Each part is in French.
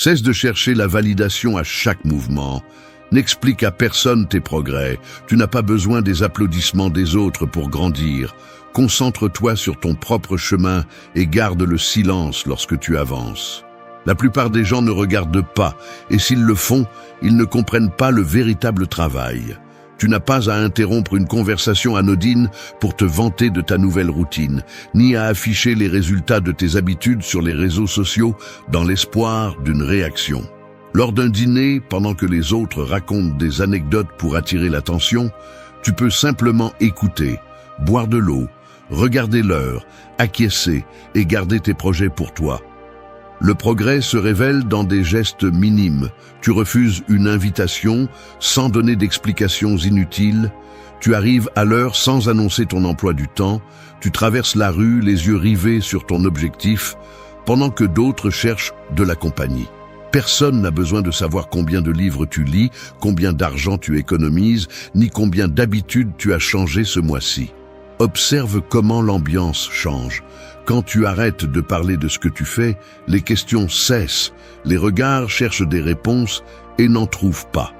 Cesse de chercher la validation à chaque mouvement. N'explique à personne tes progrès. Tu n'as pas besoin des applaudissements des autres pour grandir. Concentre-toi sur ton propre chemin et garde le silence lorsque tu avances. La plupart des gens ne regardent pas, et s'ils le font, ils ne comprennent pas le véritable travail. Tu n'as pas à interrompre une conversation anodine pour te vanter de ta nouvelle routine, ni à afficher les résultats de tes habitudes sur les réseaux sociaux dans l'espoir d'une réaction. Lors d'un dîner, pendant que les autres racontent des anecdotes pour attirer l'attention, tu peux simplement écouter, boire de l'eau, regarder l'heure, acquiescer et garder tes projets pour toi. Le progrès se révèle dans des gestes minimes. Tu refuses une invitation sans donner d'explications inutiles. Tu arrives à l'heure sans annoncer ton emploi du temps. Tu traverses la rue, les yeux rivés sur ton objectif, pendant que d'autres cherchent de la compagnie. Personne n'a besoin de savoir combien de livres tu lis, combien d'argent tu économises, ni combien d'habitudes tu as changé ce mois-ci. Observe comment l'ambiance change. Quand tu arrêtes de parler de ce que tu fais, les questions cessent, les regards cherchent des réponses et n'en trouvent pas.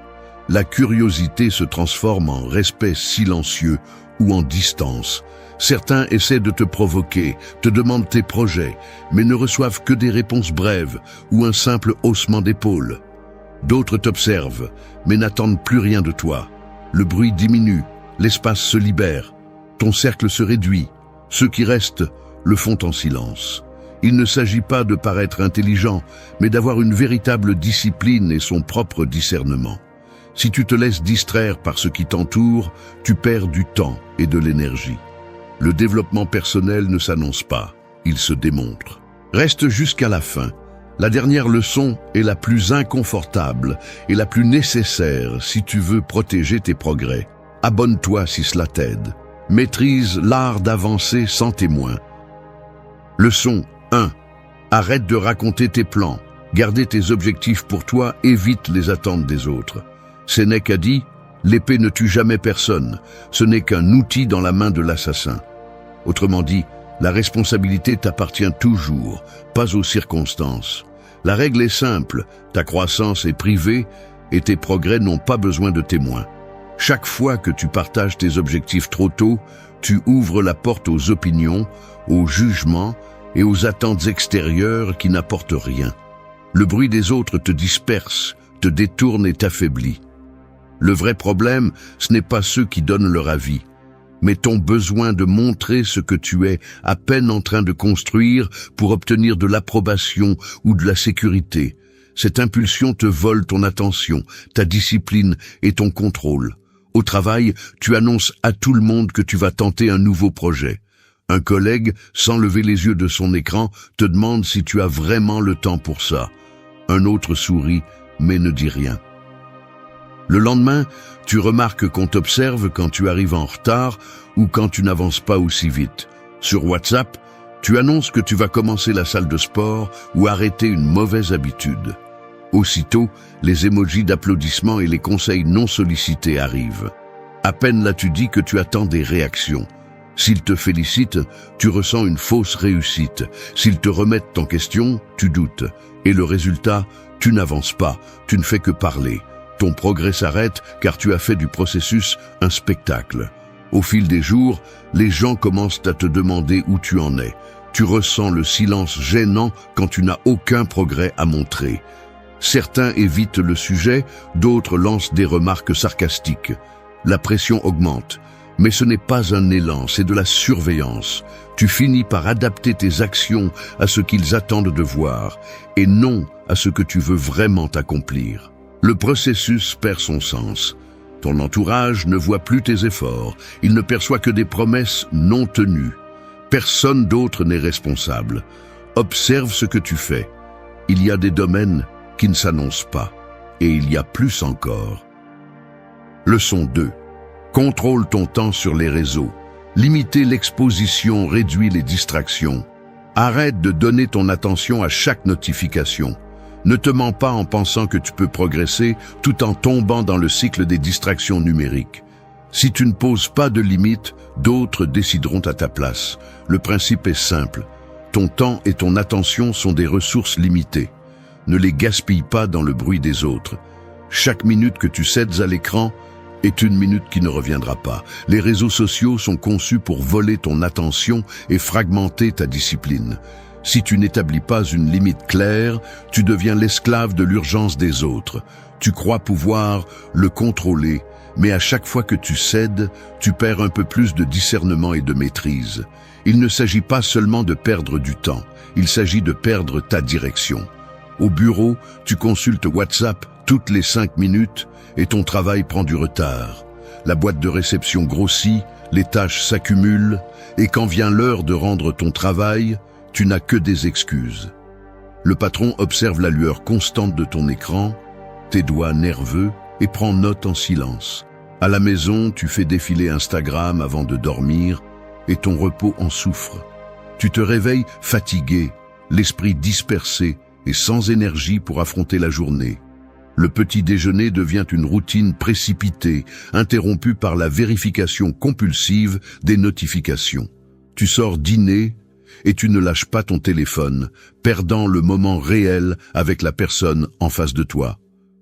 La curiosité se transforme en respect silencieux ou en distance. Certains essaient de te provoquer, te demandent tes projets, mais ne reçoivent que des réponses brèves ou un simple haussement d'épaule. D'autres t'observent, mais n'attendent plus rien de toi. Le bruit diminue, l'espace se libère, ton cercle se réduit. Ceux qui restent le font en silence. Il ne s'agit pas de paraître intelligent, mais d'avoir une véritable discipline et son propre discernement. Si tu te laisses distraire par ce qui t'entoure, tu perds du temps et de l'énergie. Le développement personnel ne s'annonce pas, il se démontre. Reste jusqu'à la fin. La dernière leçon est la plus inconfortable et la plus nécessaire si tu veux protéger tes progrès. Abonne-toi si cela t'aide. Maîtrise l'art d'avancer sans témoin. Leçon 1. Arrête de raconter tes plans. Garder tes objectifs pour toi, évite les attentes des autres. Sénèque a dit « L'épée ne tue jamais personne, ce n'est qu'un outil dans la main de l'assassin ». Autrement dit, la responsabilité t'appartient toujours, pas aux circonstances. La règle est simple, ta croissance est privée et tes progrès n'ont pas besoin de témoins. Chaque fois que tu partages tes objectifs trop tôt, tu ouvres la porte aux opinions, aux jugements et aux attentes extérieures qui n'apportent rien. Le bruit des autres te disperse, te détourne et t'affaiblit. Le vrai problème, ce n'est pas ceux qui donnent leur avis, mais ton besoin de montrer ce que tu es à peine en train de construire pour obtenir de l'approbation ou de la sécurité. Cette impulsion te vole ton attention, ta discipline et ton contrôle. Au travail, tu annonces à tout le monde que tu vas tenter un nouveau projet. Un collègue, sans lever les yeux de son écran, te demande si tu as vraiment le temps pour ça. Un autre sourit, mais ne dit rien. Le lendemain, tu remarques qu'on t'observe quand tu arrives en retard ou quand tu n'avances pas aussi vite. Sur WhatsApp, tu annonces que tu vas commencer la salle de sport ou arrêter une mauvaise habitude. Aussitôt, les émojis d'applaudissements et les conseils non sollicités arrivent. À peine l'as-tu dit que tu attends des réactions. S'ils te félicitent, tu ressens une fausse réussite. S'ils te remettent en question, tu doutes. Et le résultat, tu n'avances pas, tu ne fais que parler. Ton progrès s'arrête car tu as fait du processus un spectacle. Au fil des jours, les gens commencent à te demander où tu en es. Tu ressens le silence gênant quand tu n'as aucun progrès à montrer. Certains évitent le sujet, d'autres lancent des remarques sarcastiques. La pression augmente. Mais ce n'est pas un élan, c'est de la surveillance. Tu finis par adapter tes actions à ce qu'ils attendent de voir, et non à ce que tu veux vraiment accomplir. Le processus perd son sens. Ton entourage ne voit plus tes efforts, il ne perçoit que des promesses non tenues. Personne d'autre n'est responsable. Observe ce que tu fais. Il y a des domaines qui ne s'annoncent pas, et il y a plus encore. Leçon 2. Contrôle ton temps sur les réseaux. Limiter l'exposition réduit les distractions. Arrête de donner ton attention à chaque notification. Ne te mens pas en pensant que tu peux progresser tout en tombant dans le cycle des distractions numériques. Si tu ne poses pas de limites, d'autres décideront à ta place. Le principe est simple. Ton temps et ton attention sont des ressources limitées. Ne les gaspille pas dans le bruit des autres. Chaque minute que tu cèdes à l'écran est une minute qui ne reviendra pas. Les réseaux sociaux sont conçus pour voler ton attention et fragmenter ta discipline. Si tu n'établis pas une limite claire, tu deviens l'esclave de l'urgence des autres. Tu crois pouvoir le contrôler, mais à chaque fois que tu cèdes, tu perds un peu plus de discernement et de maîtrise. Il ne s'agit pas seulement de perdre du temps, il s'agit de perdre ta direction. Au bureau, tu consultes WhatsApp toutes les 5 minutes et ton travail prend du retard. La boîte de réception grossit, les tâches s'accumulent et quand vient l'heure de rendre ton travail, tu n'as que des excuses. Le patron observe la lueur constante de ton écran, tes doigts nerveux et prend note en silence. À la maison, tu fais défiler Instagram avant de dormir et ton repos en souffre. Tu te réveilles fatigué, l'esprit dispersé et sans énergie pour affronter la journée. Le petit déjeuner devient une routine précipitée, interrompue par la vérification compulsive des notifications. Tu sors dîner et tu ne lâches pas ton téléphone, perdant le moment réel avec la personne en face de toi.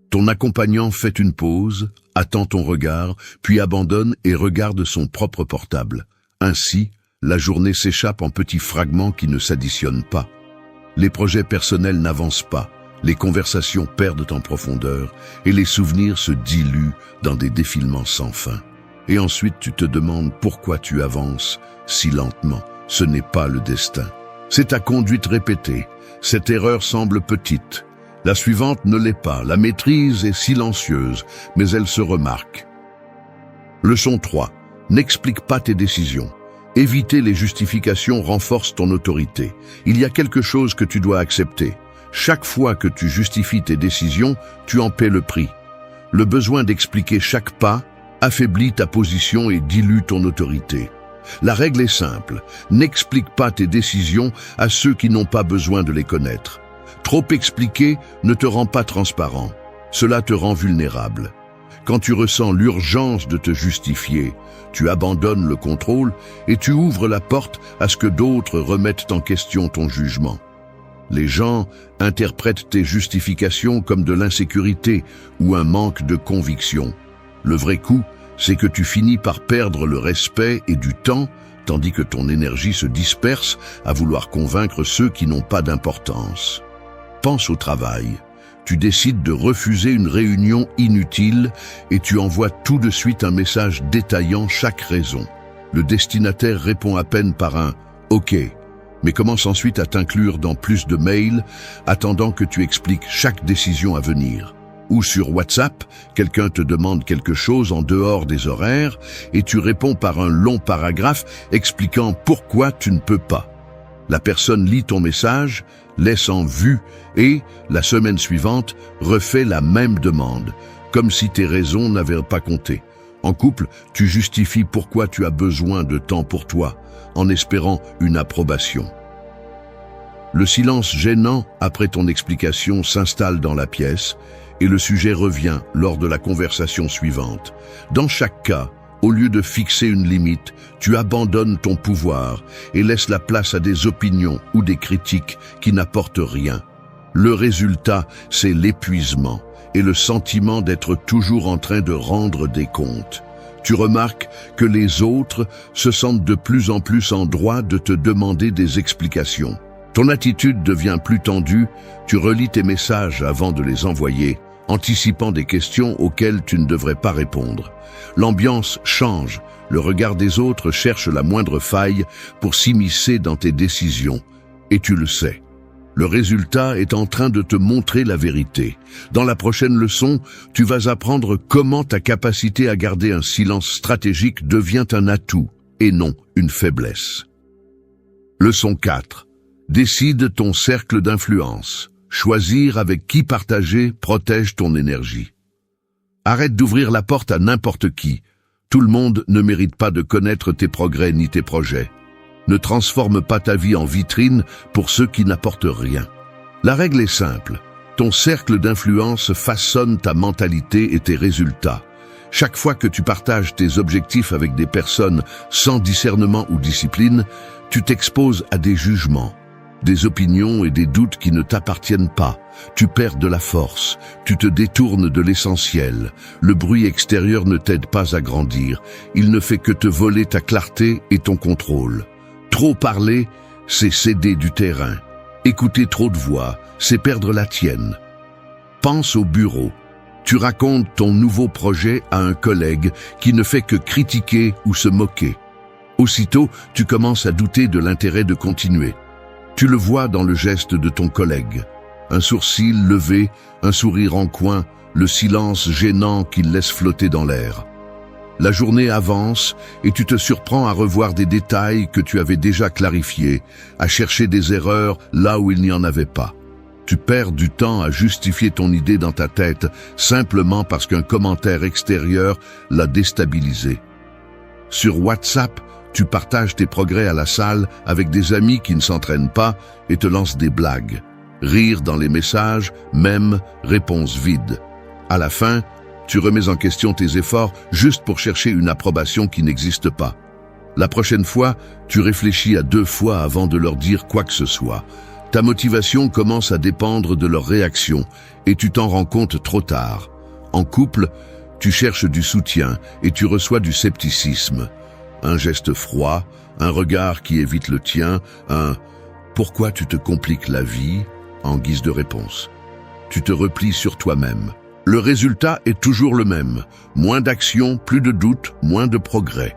Ton accompagnant fait une pause, attend ton regard, puis abandonne et regarde son propre portable. Ainsi, la journée s'échappe en petits fragments qui ne s'additionnent pas. Les projets personnels n'avancent pas, les conversations perdent en profondeur et les souvenirs se diluent dans des défilements sans fin. Et ensuite tu te demandes pourquoi tu avances si lentement. Ce n'est pas le destin. C'est ta conduite répétée. Cette erreur semble petite. La suivante ne l'est pas. La maîtrise est silencieuse, mais elle se remarque. Leçon 3. N'explique pas tes décisions. Éviter les justifications renforce ton autorité. Il y a quelque chose que tu dois accepter. Chaque fois que tu justifies tes décisions, tu en paies le prix. Le besoin d'expliquer chaque pas affaiblit ta position et dilue ton autorité. La règle est simple, n'explique pas tes décisions à ceux qui n'ont pas besoin de les connaître. Trop expliquer ne te rend pas transparent, cela te rend vulnérable. Quand tu ressens l'urgence de te justifier, tu abandonnes le contrôle et tu ouvres la porte à ce que d'autres remettent en question ton jugement. Les gens interprètent tes justifications comme de l'insécurité ou un manque de conviction. Le vrai coup, c'est que tu finis par perdre le respect et du temps, tandis que ton énergie se disperse à vouloir convaincre ceux qui n'ont pas d'importance. Pense au travail. Tu décides de refuser une réunion inutile et tu envoies tout de suite un message détaillant chaque raison. Le destinataire répond à peine par un « OK », mais commence ensuite à t'inclure dans plus de mails, attendant que tu expliques chaque décision à venir. Ou sur WhatsApp, quelqu'un te demande quelque chose en dehors des horaires et tu réponds par un long paragraphe expliquant pourquoi tu ne peux pas. La personne lit ton message, laisse en vue et, la semaine suivante, refait la même demande, comme si tes raisons n'avaient pas compté. En couple, tu justifies pourquoi tu as besoin de temps pour toi, en espérant une approbation. Le silence gênant après ton explication s'installe dans la pièce et le sujet revient lors de la conversation suivante. Dans chaque cas, au lieu de fixer une limite, tu abandonnes ton pouvoir et laisses la place à des opinions ou des critiques qui n'apportent rien. Le résultat, c'est l'épuisement et le sentiment d'être toujours en train de rendre des comptes. Tu remarques que les autres se sentent de plus en plus en droit de te demander des explications. Ton attitude devient plus tendue, tu relis tes messages avant de les envoyer, anticipant des questions auxquelles tu ne devrais pas répondre. L'ambiance change, le regard des autres cherche la moindre faille pour s'immiscer dans tes décisions, et tu le sais. Le résultat est en train de te montrer la vérité. Dans la prochaine leçon, tu vas apprendre comment ta capacité à garder un silence stratégique devient un atout, et non une faiblesse. Leçon 4. Décide ton cercle d'influence. Choisir avec qui partager protège ton énergie. Arrête d'ouvrir la porte à n'importe qui. Tout le monde ne mérite pas de connaître tes progrès ni tes projets. Ne transforme pas ta vie en vitrine pour ceux qui n'apportent rien. La règle est simple. Ton cercle d'influence façonne ta mentalité et tes résultats. Chaque fois que tu partages tes objectifs avec des personnes sans discernement ou discipline, tu t'exposes à des jugements. des opinions et des doutes qui ne t'appartiennent pas. Tu perds de la force, tu te détournes de l'essentiel. Le bruit extérieur ne t'aide pas à grandir, il ne fait que te voler ta clarté et ton contrôle. Trop parler, c'est céder du terrain. Écouter trop de voix, c'est perdre la tienne. Pense au bureau. Tu racontes ton nouveau projet à un collègue qui ne fait que critiquer ou se moquer. Aussitôt, tu commences à douter de l'intérêt de continuer. Tu le vois dans le geste de ton collègue. Un sourcil levé, un sourire en coin, le silence gênant qu'il laisse flotter dans l'air. La journée avance et tu te surprends à revoir des détails que tu avais déjà clarifiés, à chercher des erreurs là où il n'y en avait pas. Tu perds du temps à justifier ton idée dans ta tête simplement parce qu'un commentaire extérieur l'a déstabilisé. Sur WhatsApp, tu partages tes progrès à la salle avec des amis qui ne s'entraînent pas et te lancent des blagues. Rire dans les messages, même réponse vide. À la fin, tu remets en question tes efforts juste pour chercher une approbation qui n'existe pas. La prochaine fois, tu réfléchis à 2 fois avant de leur dire quoi que ce soit. Ta motivation commence à dépendre de leur réaction et tu t'en rends compte trop tard. En couple, tu cherches du soutien et tu reçois du scepticisme. Un geste froid, un regard qui évite le tien, un « pourquoi tu te compliques la vie ?» en guise de réponse. Tu te replies sur toi-même. Le résultat est toujours le même. Moins d'action, plus de doute, moins de progrès.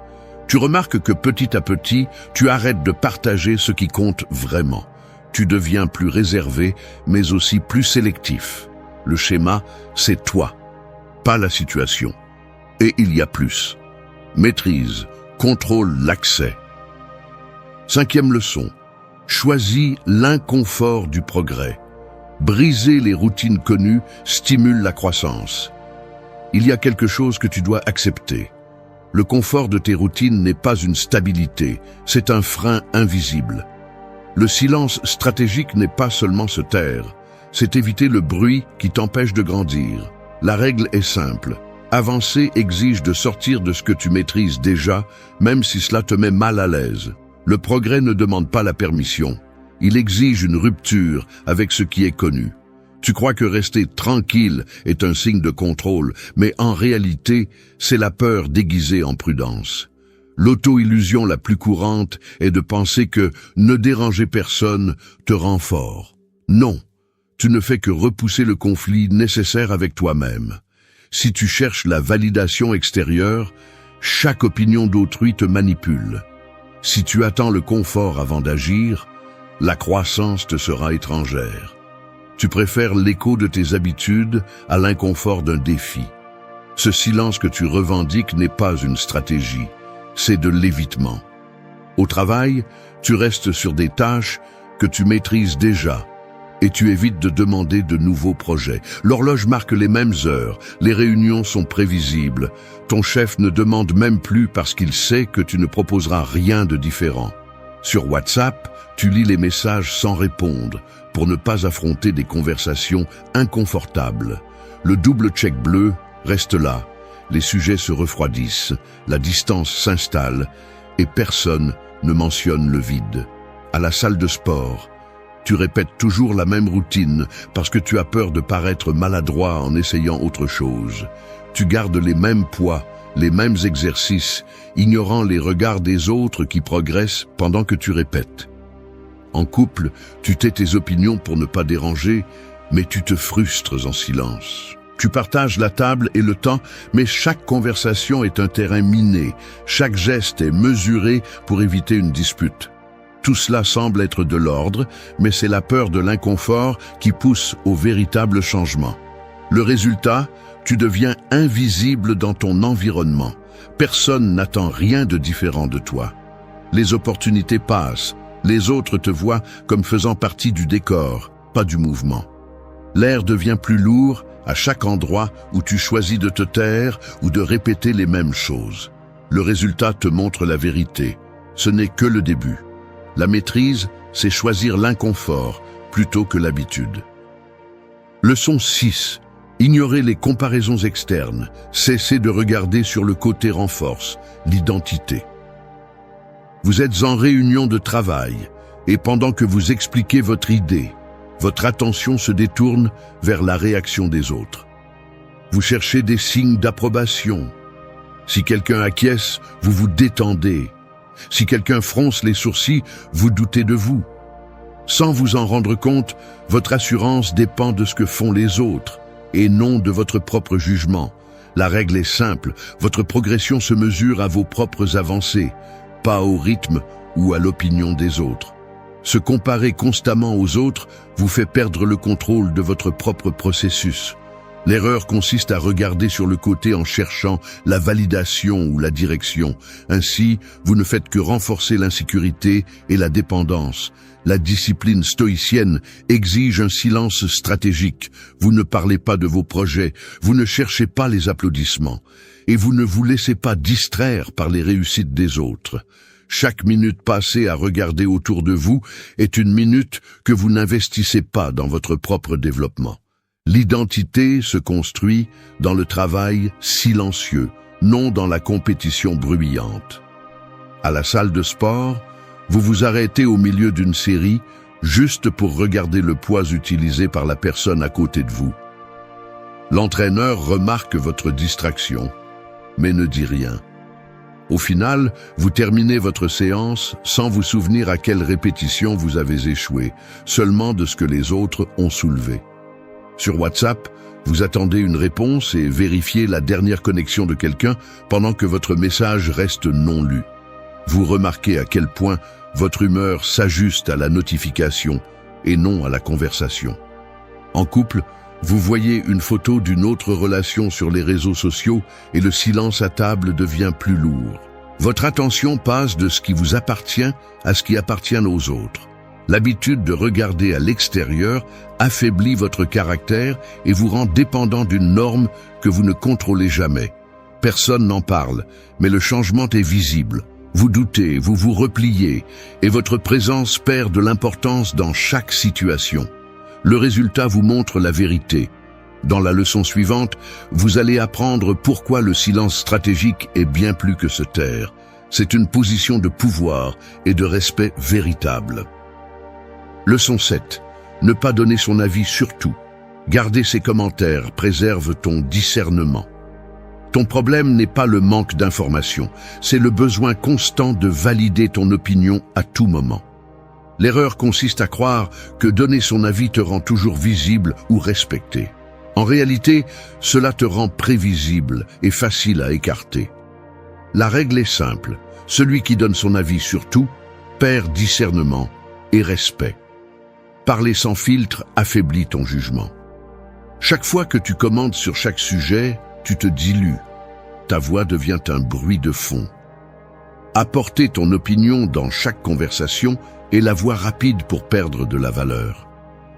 Tu remarques que petit à petit, tu arrêtes de partager ce qui compte vraiment. Tu deviens plus réservé, mais aussi plus sélectif. Le schéma, c'est toi, pas la situation. Et il y a plus. Maîtrise, contrôle l'accès. 5e leçon. Choisis l'inconfort du progrès. Briser les routines connues stimule la croissance. Il y a quelque chose que tu dois accepter. Le confort de tes routines n'est pas une stabilité, c'est un frein invisible. Le silence stratégique n'est pas seulement se taire, c'est éviter le bruit qui t'empêche de grandir. La règle est simple. Avancer exige de sortir de ce que tu maîtrises déjà, même si cela te met mal à l'aise. Le progrès ne demande pas la permission. Il exige une rupture avec ce qui est connu. Tu crois que rester tranquille est un signe de contrôle, mais en réalité, c'est la peur déguisée en prudence. L'auto-illusion la plus courante est de penser que ne déranger personne te rend fort. Non, tu ne fais que repousser le conflit nécessaire avec toi-même. Si tu cherches la validation extérieure, chaque opinion d'autrui te manipule. Si tu attends le confort avant d'agir, la croissance te sera étrangère. Tu préfères l'écho de tes habitudes à l'inconfort d'un défi. Ce silence que tu revendiques n'est pas une stratégie, c'est de l'évitement. Au travail, tu restes sur des tâches que tu maîtrises déjà et tu évites de demander de nouveaux projets. L'horloge marque les mêmes heures, les réunions sont prévisibles. Ton chef ne demande même plus parce qu'il sait que tu ne proposeras rien de différent. Sur WhatsApp, tu lis les messages sans répondre pour ne pas affronter des conversations inconfortables. Le double check bleu reste là. Les sujets se refroidissent, la distance s'installe et personne ne mentionne le vide. À la salle de sport, tu répètes toujours la même routine parce que tu as peur de paraître maladroit en essayant autre chose. Tu gardes les mêmes poids, les mêmes exercices, ignorant les regards des autres qui progressent pendant que tu répètes. En couple, tu tais tes opinions pour ne pas déranger, mais tu te frustres en silence. Tu partages la table et le temps, mais chaque conversation est un terrain miné. Chaque geste est mesuré pour éviter une dispute. Tout cela semble être de l'ordre, mais c'est la peur de l'inconfort qui pousse au véritable changement. Le résultat, tu deviens invisible dans ton environnement. Personne n'attend rien de différent de toi. Les opportunités passent. Les autres te voient comme faisant partie du décor, pas du mouvement. L'air devient plus lourd à chaque endroit où tu choisis de te taire ou de répéter les mêmes choses. Le résultat te montre la vérité. Ce n'est que le début. La maîtrise, c'est choisir l'inconfort plutôt que l'habitude. Leçon 6. Ignorer les comparaisons externes. Cesser de regarder sur le côté renforce l'identité. Vous êtes en réunion de travail. Et pendant que vous expliquez votre idée, votre attention se détourne vers la réaction des autres. Vous cherchez des signes d'approbation. Si quelqu'un acquiesce, vous vous détendez. Si quelqu'un fronce les sourcils, vous doutez de vous. Sans vous en rendre compte, votre assurance dépend de ce que font les autres, et non de votre propre jugement. La règle est simple, votre progression se mesure à vos propres avancées, pas au rythme ou à l'opinion des autres. Se comparer constamment aux autres vous fait perdre le contrôle de votre propre processus. L'erreur consiste à regarder sur le côté en cherchant la validation ou la direction. Ainsi, vous ne faites que renforcer l'insécurité et la dépendance. La discipline stoïcienne exige un silence stratégique. Vous ne parlez pas de vos projets, vous ne cherchez pas les applaudissements, et vous ne vous laissez pas distraire par les réussites des autres. Chaque minute passée à regarder autour de vous est une minute que vous n'investissez pas dans votre propre développement. L'identité se construit dans le travail silencieux, non dans la compétition bruyante. À la salle de sport, vous vous arrêtez au milieu d'une série juste pour regarder le poids utilisé par la personne à côté de vous. L'entraîneur remarque votre distraction, mais ne dit rien. Au final, vous terminez votre séance sans vous souvenir à quelle répétition vous avez échoué, seulement de ce que les autres ont soulevé. Sur WhatsApp, vous attendez une réponse et vérifiez la dernière connexion de quelqu'un pendant que votre message reste non lu. Vous remarquez à quel point votre humeur s'ajuste à la notification et non à la conversation. En couple, vous voyez une photo d'une autre relation sur les réseaux sociaux et le silence à table devient plus lourd. Votre attention passe de ce qui vous appartient à ce qui appartient aux autres. L'habitude de regarder à l'extérieur affaiblit votre caractère et vous rend dépendant d'une norme que vous ne contrôlez jamais. Personne n'en parle, mais le changement est visible. Vous doutez, vous vous repliez, et votre présence perd de l'importance dans chaque situation. Le résultat vous montre la vérité. Dans la leçon suivante, vous allez apprendre pourquoi le silence stratégique est bien plus que se taire. C'est une position de pouvoir et de respect véritable. Leçon 7. Ne pas donner son avis sur tout. Garder ses commentaires préserve ton discernement. Ton problème n'est pas le manque d'informations, c'est le besoin constant de valider ton opinion à tout moment. L'erreur consiste à croire que donner son avis te rend toujours visible ou respecté. En réalité, cela te rend prévisible et facile à écarter. La règle est simple, celui qui donne son avis sur tout perd discernement et respect. Parler sans filtre affaiblit ton jugement. Chaque fois que tu commentes sur chaque sujet, tu te dilues. Ta voix devient un bruit de fond. Apporter ton opinion dans chaque conversation est la voie rapide pour perdre de la valeur.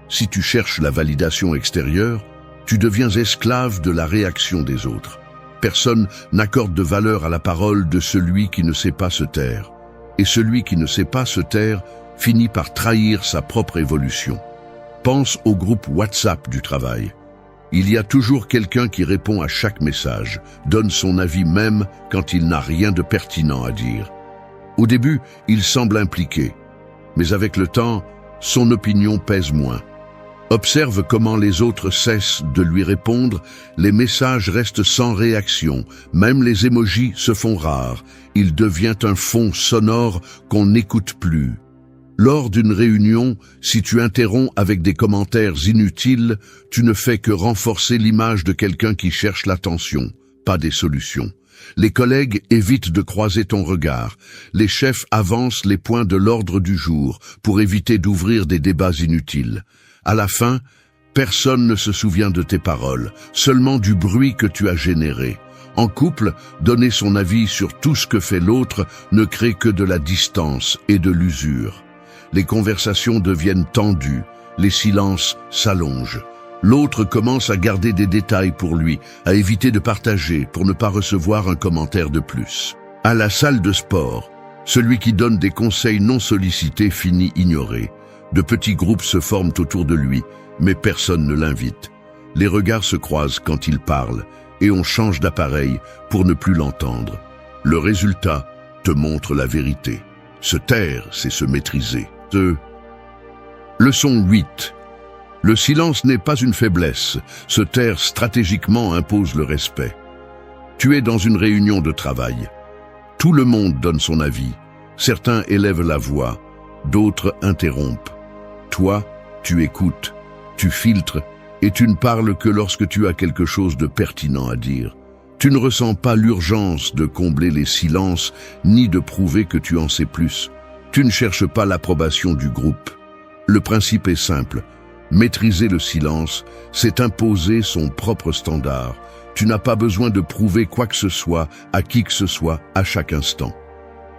Si tu cherches la validation extérieure, tu deviens esclave de la réaction des autres. Personne n'accorde de valeur à la parole de celui qui ne sait pas se taire. Et celui qui ne sait pas se taire finit par trahir sa propre évolution. Pense au groupe WhatsApp du travail. Il y a toujours quelqu'un qui répond à chaque message, donne son avis même quand il n'a rien de pertinent à dire. Au début, il semble impliqué, mais avec le temps, son opinion pèse moins. Observe comment les autres cessent de lui répondre, les messages restent sans réaction, même les émojis se font rares, il devient un fond sonore qu'on n'écoute plus. Lors d'une réunion, si tu interromps avec des commentaires inutiles, tu ne fais que renforcer l'image de quelqu'un qui cherche l'attention, pas des solutions. Les collègues évitent de croiser ton regard. Les chefs avancent les points de l'ordre du jour pour éviter d'ouvrir des débats inutiles. À la fin, personne ne se souvient de tes paroles, seulement du bruit que tu as généré. En couple, donner son avis sur tout ce que fait l'autre ne crée que de la distance et de l'usure. Les conversations deviennent tendues, les silences s'allongent. L'autre commence à garder des détails pour lui, à éviter de partager pour ne pas recevoir un commentaire de plus. À la salle de sport, celui qui donne des conseils non sollicités finit ignoré. De petits groupes se forment autour de lui, mais personne ne l'invite. Les regards se croisent quand il parle, et on change d'appareil pour ne plus l'entendre. Le résultat te montre la vérité. Se taire, c'est se maîtriser. Leçon 8. Le silence n'est pas une faiblesse. Se taire stratégiquement impose le respect. Tu es dans une réunion de travail. Tout le monde donne son avis. Certains élèvent la voix, d'autres interrompent. Toi, tu écoutes, tu filtres et tu ne parles que lorsque tu as quelque chose de pertinent à dire. Tu ne ressens pas l'urgence de combler les silences ni de prouver que tu en sais plus. Tu ne cherches pas l'approbation du groupe. Le principe est simple. Maîtriser le silence, c'est imposer son propre standard. Tu n'as pas besoin de prouver quoi que ce soit à qui que ce soit à chaque instant.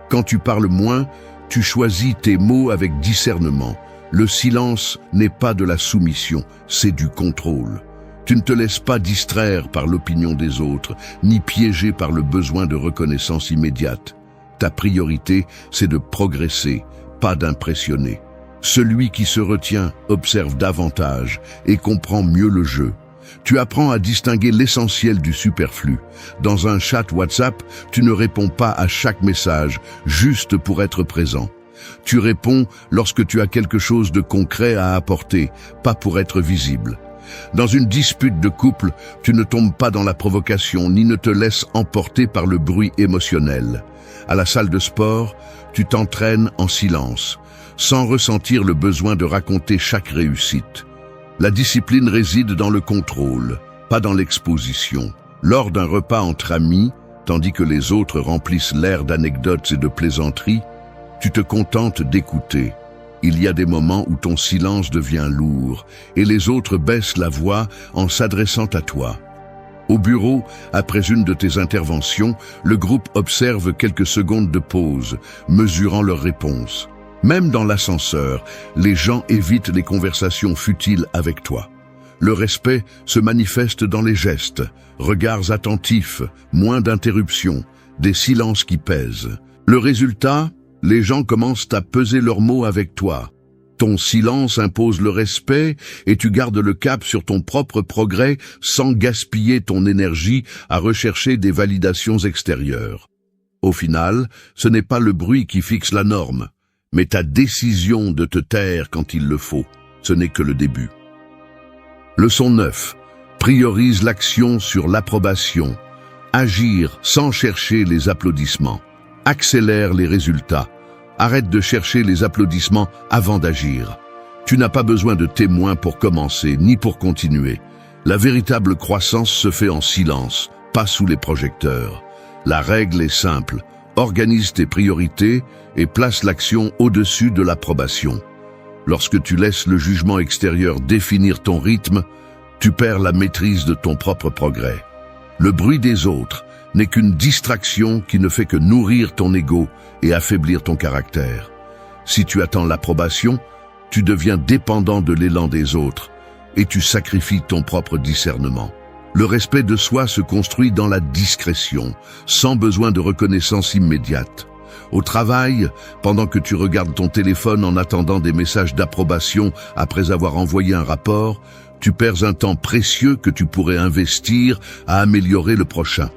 Quand tu parles moins, tu choisis tes mots avec discernement. Le silence n'est pas de la soumission, c'est du contrôle. Tu ne te laisses pas distraire par l'opinion des autres, ni piéger par le besoin de reconnaissance immédiate. Ta priorité, c'est de progresser, pas d'impressionner. Celui qui se retient observe davantage et comprend mieux le jeu. Tu apprends à distinguer l'essentiel du superflu. Dans un chat WhatsApp, tu ne réponds pas à chaque message, juste pour être présent. Tu réponds lorsque tu as quelque chose de concret à apporter, pas pour être visible. Dans une dispute de couple, tu ne tombes pas dans la provocation, ni ne te laisses emporter par le bruit émotionnel. À la salle de sport, tu t'entraînes en silence, sans ressentir le besoin de raconter chaque réussite. La discipline réside dans le contrôle, pas dans l'exposition. Lors d'un repas entre amis, tandis que les autres remplissent l'air d'anecdotes et de plaisanteries, tu te contentes d'écouter. Il y a des moments où ton silence devient lourd et les autres baissent la voix en s'adressant à toi. Au bureau, après une de tes interventions, le groupe observe quelques secondes de pause, mesurant leurs réponses. Même dans l'ascenseur, les gens évitent les conversations futiles avec toi. Le respect se manifeste dans les gestes, regards attentifs, moins d'interruptions, des silences qui pèsent. Le résultat, les gens commencent à peser leurs mots avec toi. Ton silence impose le respect et tu gardes le cap sur ton propre progrès sans gaspiller ton énergie à rechercher des validations extérieures. Au final, ce n'est pas le bruit qui fixe la norme, mais ta décision de te taire quand il le faut. Ce n'est que le début. Leçon 9. Priorise l'action sur l'approbation. Agir sans chercher les applaudissements. Accélère les résultats. Arrête de chercher les applaudissements avant d'agir. Tu n'as pas besoin de témoins pour commencer, ni pour continuer. La véritable croissance se fait en silence, pas sous les projecteurs. La règle est simple. Organise tes priorités et place l'action au-dessus de l'approbation. Lorsque tu laisses le jugement extérieur définir ton rythme, tu perds la maîtrise de ton propre progrès. Le bruit des autres n'est qu'une distraction qui ne fait que nourrir ton ego et affaiblir ton caractère. Si tu attends l'approbation, tu deviens dépendant de l'élan des autres et tu sacrifies ton propre discernement. Le respect de soi se construit dans la discrétion, sans besoin de reconnaissance immédiate. Au travail, pendant que tu regardes ton téléphone en attendant des messages d'approbation après avoir envoyé un rapport, tu perds un temps précieux que tu pourrais investir à améliorer le prochain.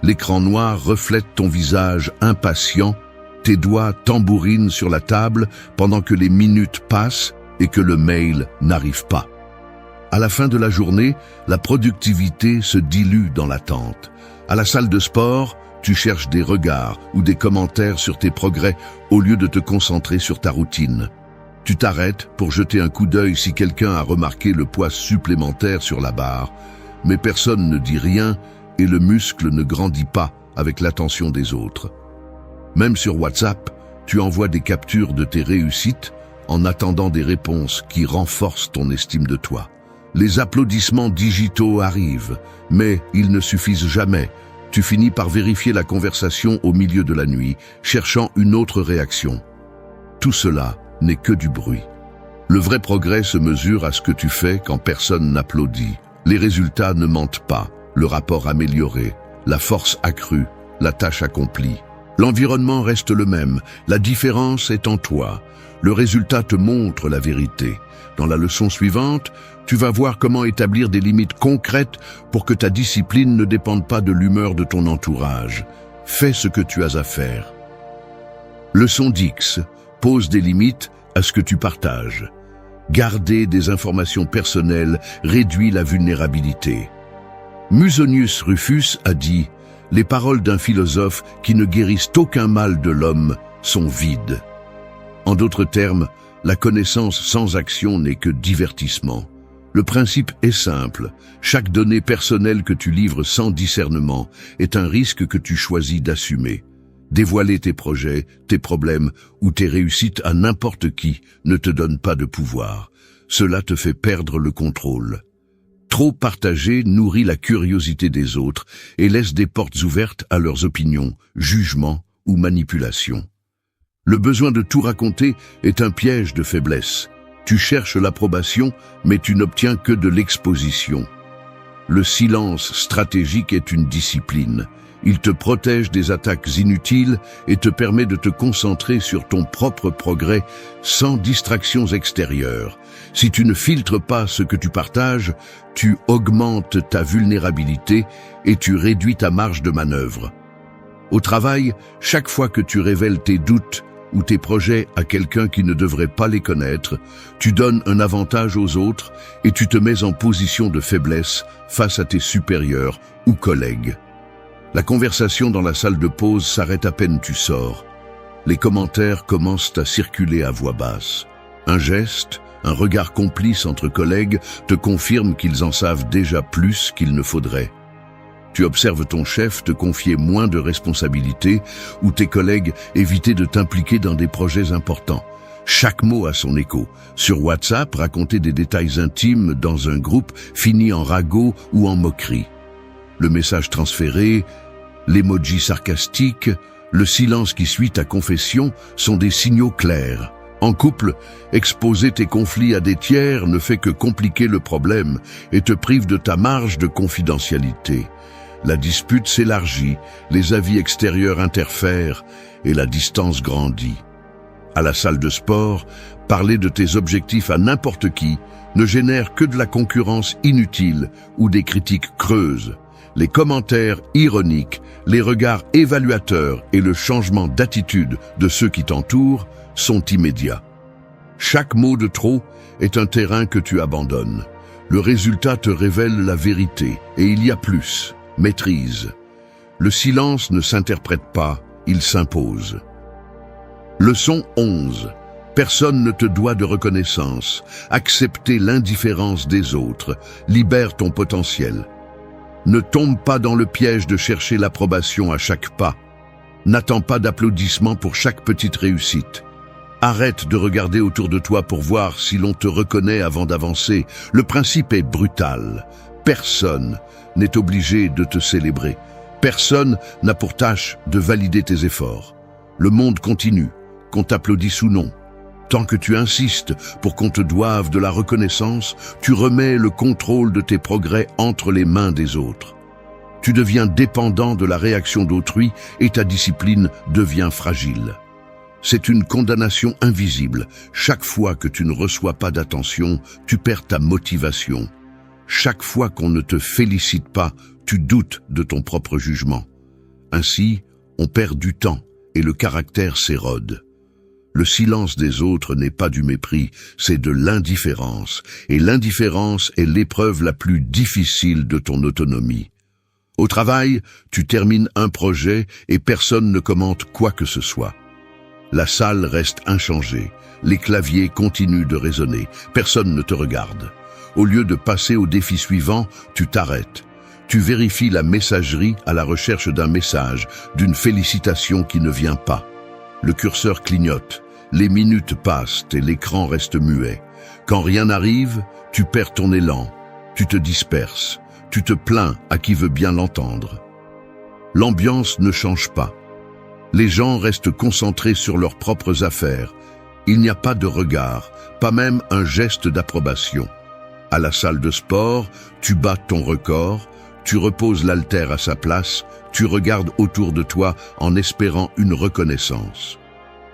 L'écran noir reflète ton visage impatient, tes doigts tambourinent sur la table pendant que les minutes passent et que le mail n'arrive pas. À la fin de la journée, la productivité se dilue dans l'attente. À la salle de sport, tu cherches des regards ou des commentaires sur tes progrès au lieu de te concentrer sur ta routine. Tu t'arrêtes pour jeter un coup d'œil si quelqu'un a remarqué le poids supplémentaire sur la barre, mais personne ne dit rien et le muscle ne grandit pas avec l'attention des autres. Même sur WhatsApp, tu envoies des captures de tes réussites en attendant des réponses qui renforcent ton estime de toi. Les applaudissements digitaux arrivent, mais ils ne suffisent jamais. Tu finis par vérifier la conversation au milieu de la nuit, cherchant une autre réaction. Tout cela n'est que du bruit. Le vrai progrès se mesure à ce que tu fais quand personne n'applaudit. Les résultats ne mentent pas, le rapport amélioré, la force accrue, la tâche accomplie. L'environnement reste le même, la différence est en toi. Le résultat te montre la vérité. Dans la leçon suivante, tu vas voir comment établir des limites concrètes pour que ta discipline ne dépende pas de l'humeur de ton entourage. Fais ce que tu as à faire. Leçon 10. Pose des limites à ce que tu partages. Garder des informations personnelles réduit la vulnérabilité. Musonius Rufus a dit « Les paroles d'un philosophe qui ne guérissent aucun mal de l'homme sont vides ». En d'autres termes, la connaissance sans action n'est que divertissement. Le principe est simple, chaque donnée personnelle que tu livres sans discernement est un risque que tu choisis d'assumer. Dévoiler tes projets, tes problèmes ou tes réussites à n'importe qui ne te donne pas de pouvoir. Cela te fait perdre le contrôle. Trop partager nourrit la curiosité des autres et laisse des portes ouvertes à leurs opinions, jugements ou manipulations. Le besoin de tout raconter est un piège de faiblesse. Tu cherches l'approbation, mais tu n'obtiens que de l'exposition. Le silence stratégique est une discipline. Il te protège des attaques inutiles et te permet de te concentrer sur ton propre progrès sans distractions extérieures. Si tu ne filtres pas ce que tu partages, tu augmentes ta vulnérabilité et tu réduis ta marge de manœuvre. Au travail, chaque fois que tu révèles tes doutes ou tes projets à quelqu'un qui ne devrait pas les connaître, tu donnes un avantage aux autres et tu te mets en position de faiblesse face à tes supérieurs ou collègues. La conversation dans la salle de pause s'arrête à peine tu sors. Les commentaires commencent à circuler à voix basse. Un geste, un regard complice entre collègues te confirme qu'ils en savent déjà plus qu'il ne faudrait. Tu observes ton chef te confier moins de responsabilités ou tes collègues éviter de t'impliquer dans des projets importants. Chaque mot a son écho. Sur WhatsApp, raconter des détails intimes dans un groupe finit en ragot ou en moquerie. Le message transféré, l'emoji sarcastique, le silence qui suit ta confession sont des signaux clairs. En couple, exposer tes conflits à des tiers ne fait que compliquer le problème et te prive de ta marge de confidentialité. La dispute s'élargit, les avis extérieurs interfèrent et la distance grandit. À la salle de sport, parler de tes objectifs à n'importe qui ne génère que de la concurrence inutile ou des critiques creuses. Les commentaires ironiques, les regards évaluateurs et le changement d'attitude de ceux qui t'entourent sont immédiats. Chaque mot de trop est un terrain que tu abandonnes. Le résultat te révèle la vérité et il y a plus. Maîtrise. Le silence ne s'interprète pas, il s'impose. Leçon 11. Personne ne te doit de reconnaissance. Accepter l'indifférence des autres libère ton potentiel. Ne tombe pas dans le piège de chercher l'approbation à chaque pas. N'attends pas d'applaudissements pour chaque petite réussite. Arrête de regarder autour de toi pour voir si l'on te reconnaît avant d'avancer. Le principe est brutal. Personne n'est obligé de te célébrer. Personne n'a pour tâche de valider tes efforts. Le monde continue, qu'on t'applaudisse ou non. Tant que tu insistes pour qu'on te doive de la reconnaissance, tu remets le contrôle de tes progrès entre les mains des autres. Tu deviens dépendant de la réaction d'autrui et ta discipline devient fragile. C'est une condamnation invisible. Chaque fois que tu ne reçois pas d'attention, tu perds ta motivation. Chaque fois qu'on ne te félicite pas, tu doutes de ton propre jugement. Ainsi, on perd du temps et le caractère s'érode. Le silence des autres n'est pas du mépris, c'est de l'indifférence. Et l'indifférence est l'épreuve la plus difficile de ton autonomie. Au travail, tu termines un projet et personne ne commente quoi que ce soit. La salle reste inchangée, les claviers continuent de résonner, personne ne te regarde. Au lieu de passer au défi suivant, tu t'arrêtes. Tu vérifies la messagerie à la recherche d'un message, d'une félicitation qui ne vient pas. Le curseur clignote, les minutes passent et l'écran reste muet. Quand rien n'arrive, tu perds ton élan, tu te disperses, tu te plains à qui veut bien l'entendre. L'ambiance ne change pas. Les gens restent concentrés sur leurs propres affaires. Il n'y a pas de regard, pas même un geste d'approbation. À la salle de sport, tu bats ton record, tu reposes l'haltère à sa place, tu regardes autour de toi en espérant une reconnaissance.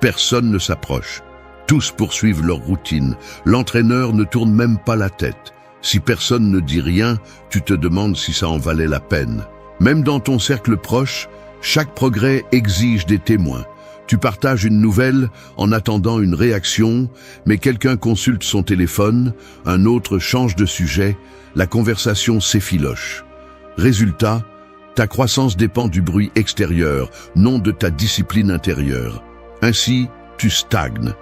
Personne ne s'approche. Tous poursuivent leur routine. L'entraîneur ne tourne même pas la tête. Si personne ne dit rien, tu te demandes si ça en valait la peine. Même dans ton cercle proche, chaque progrès exige des témoins. Tu partages une nouvelle en attendant une réaction, mais quelqu'un consulte son téléphone, un autre change de sujet, la conversation s'effiloche. Résultat, ta croissance dépend du bruit extérieur, non de ta discipline intérieure. Ainsi, tu stagnes.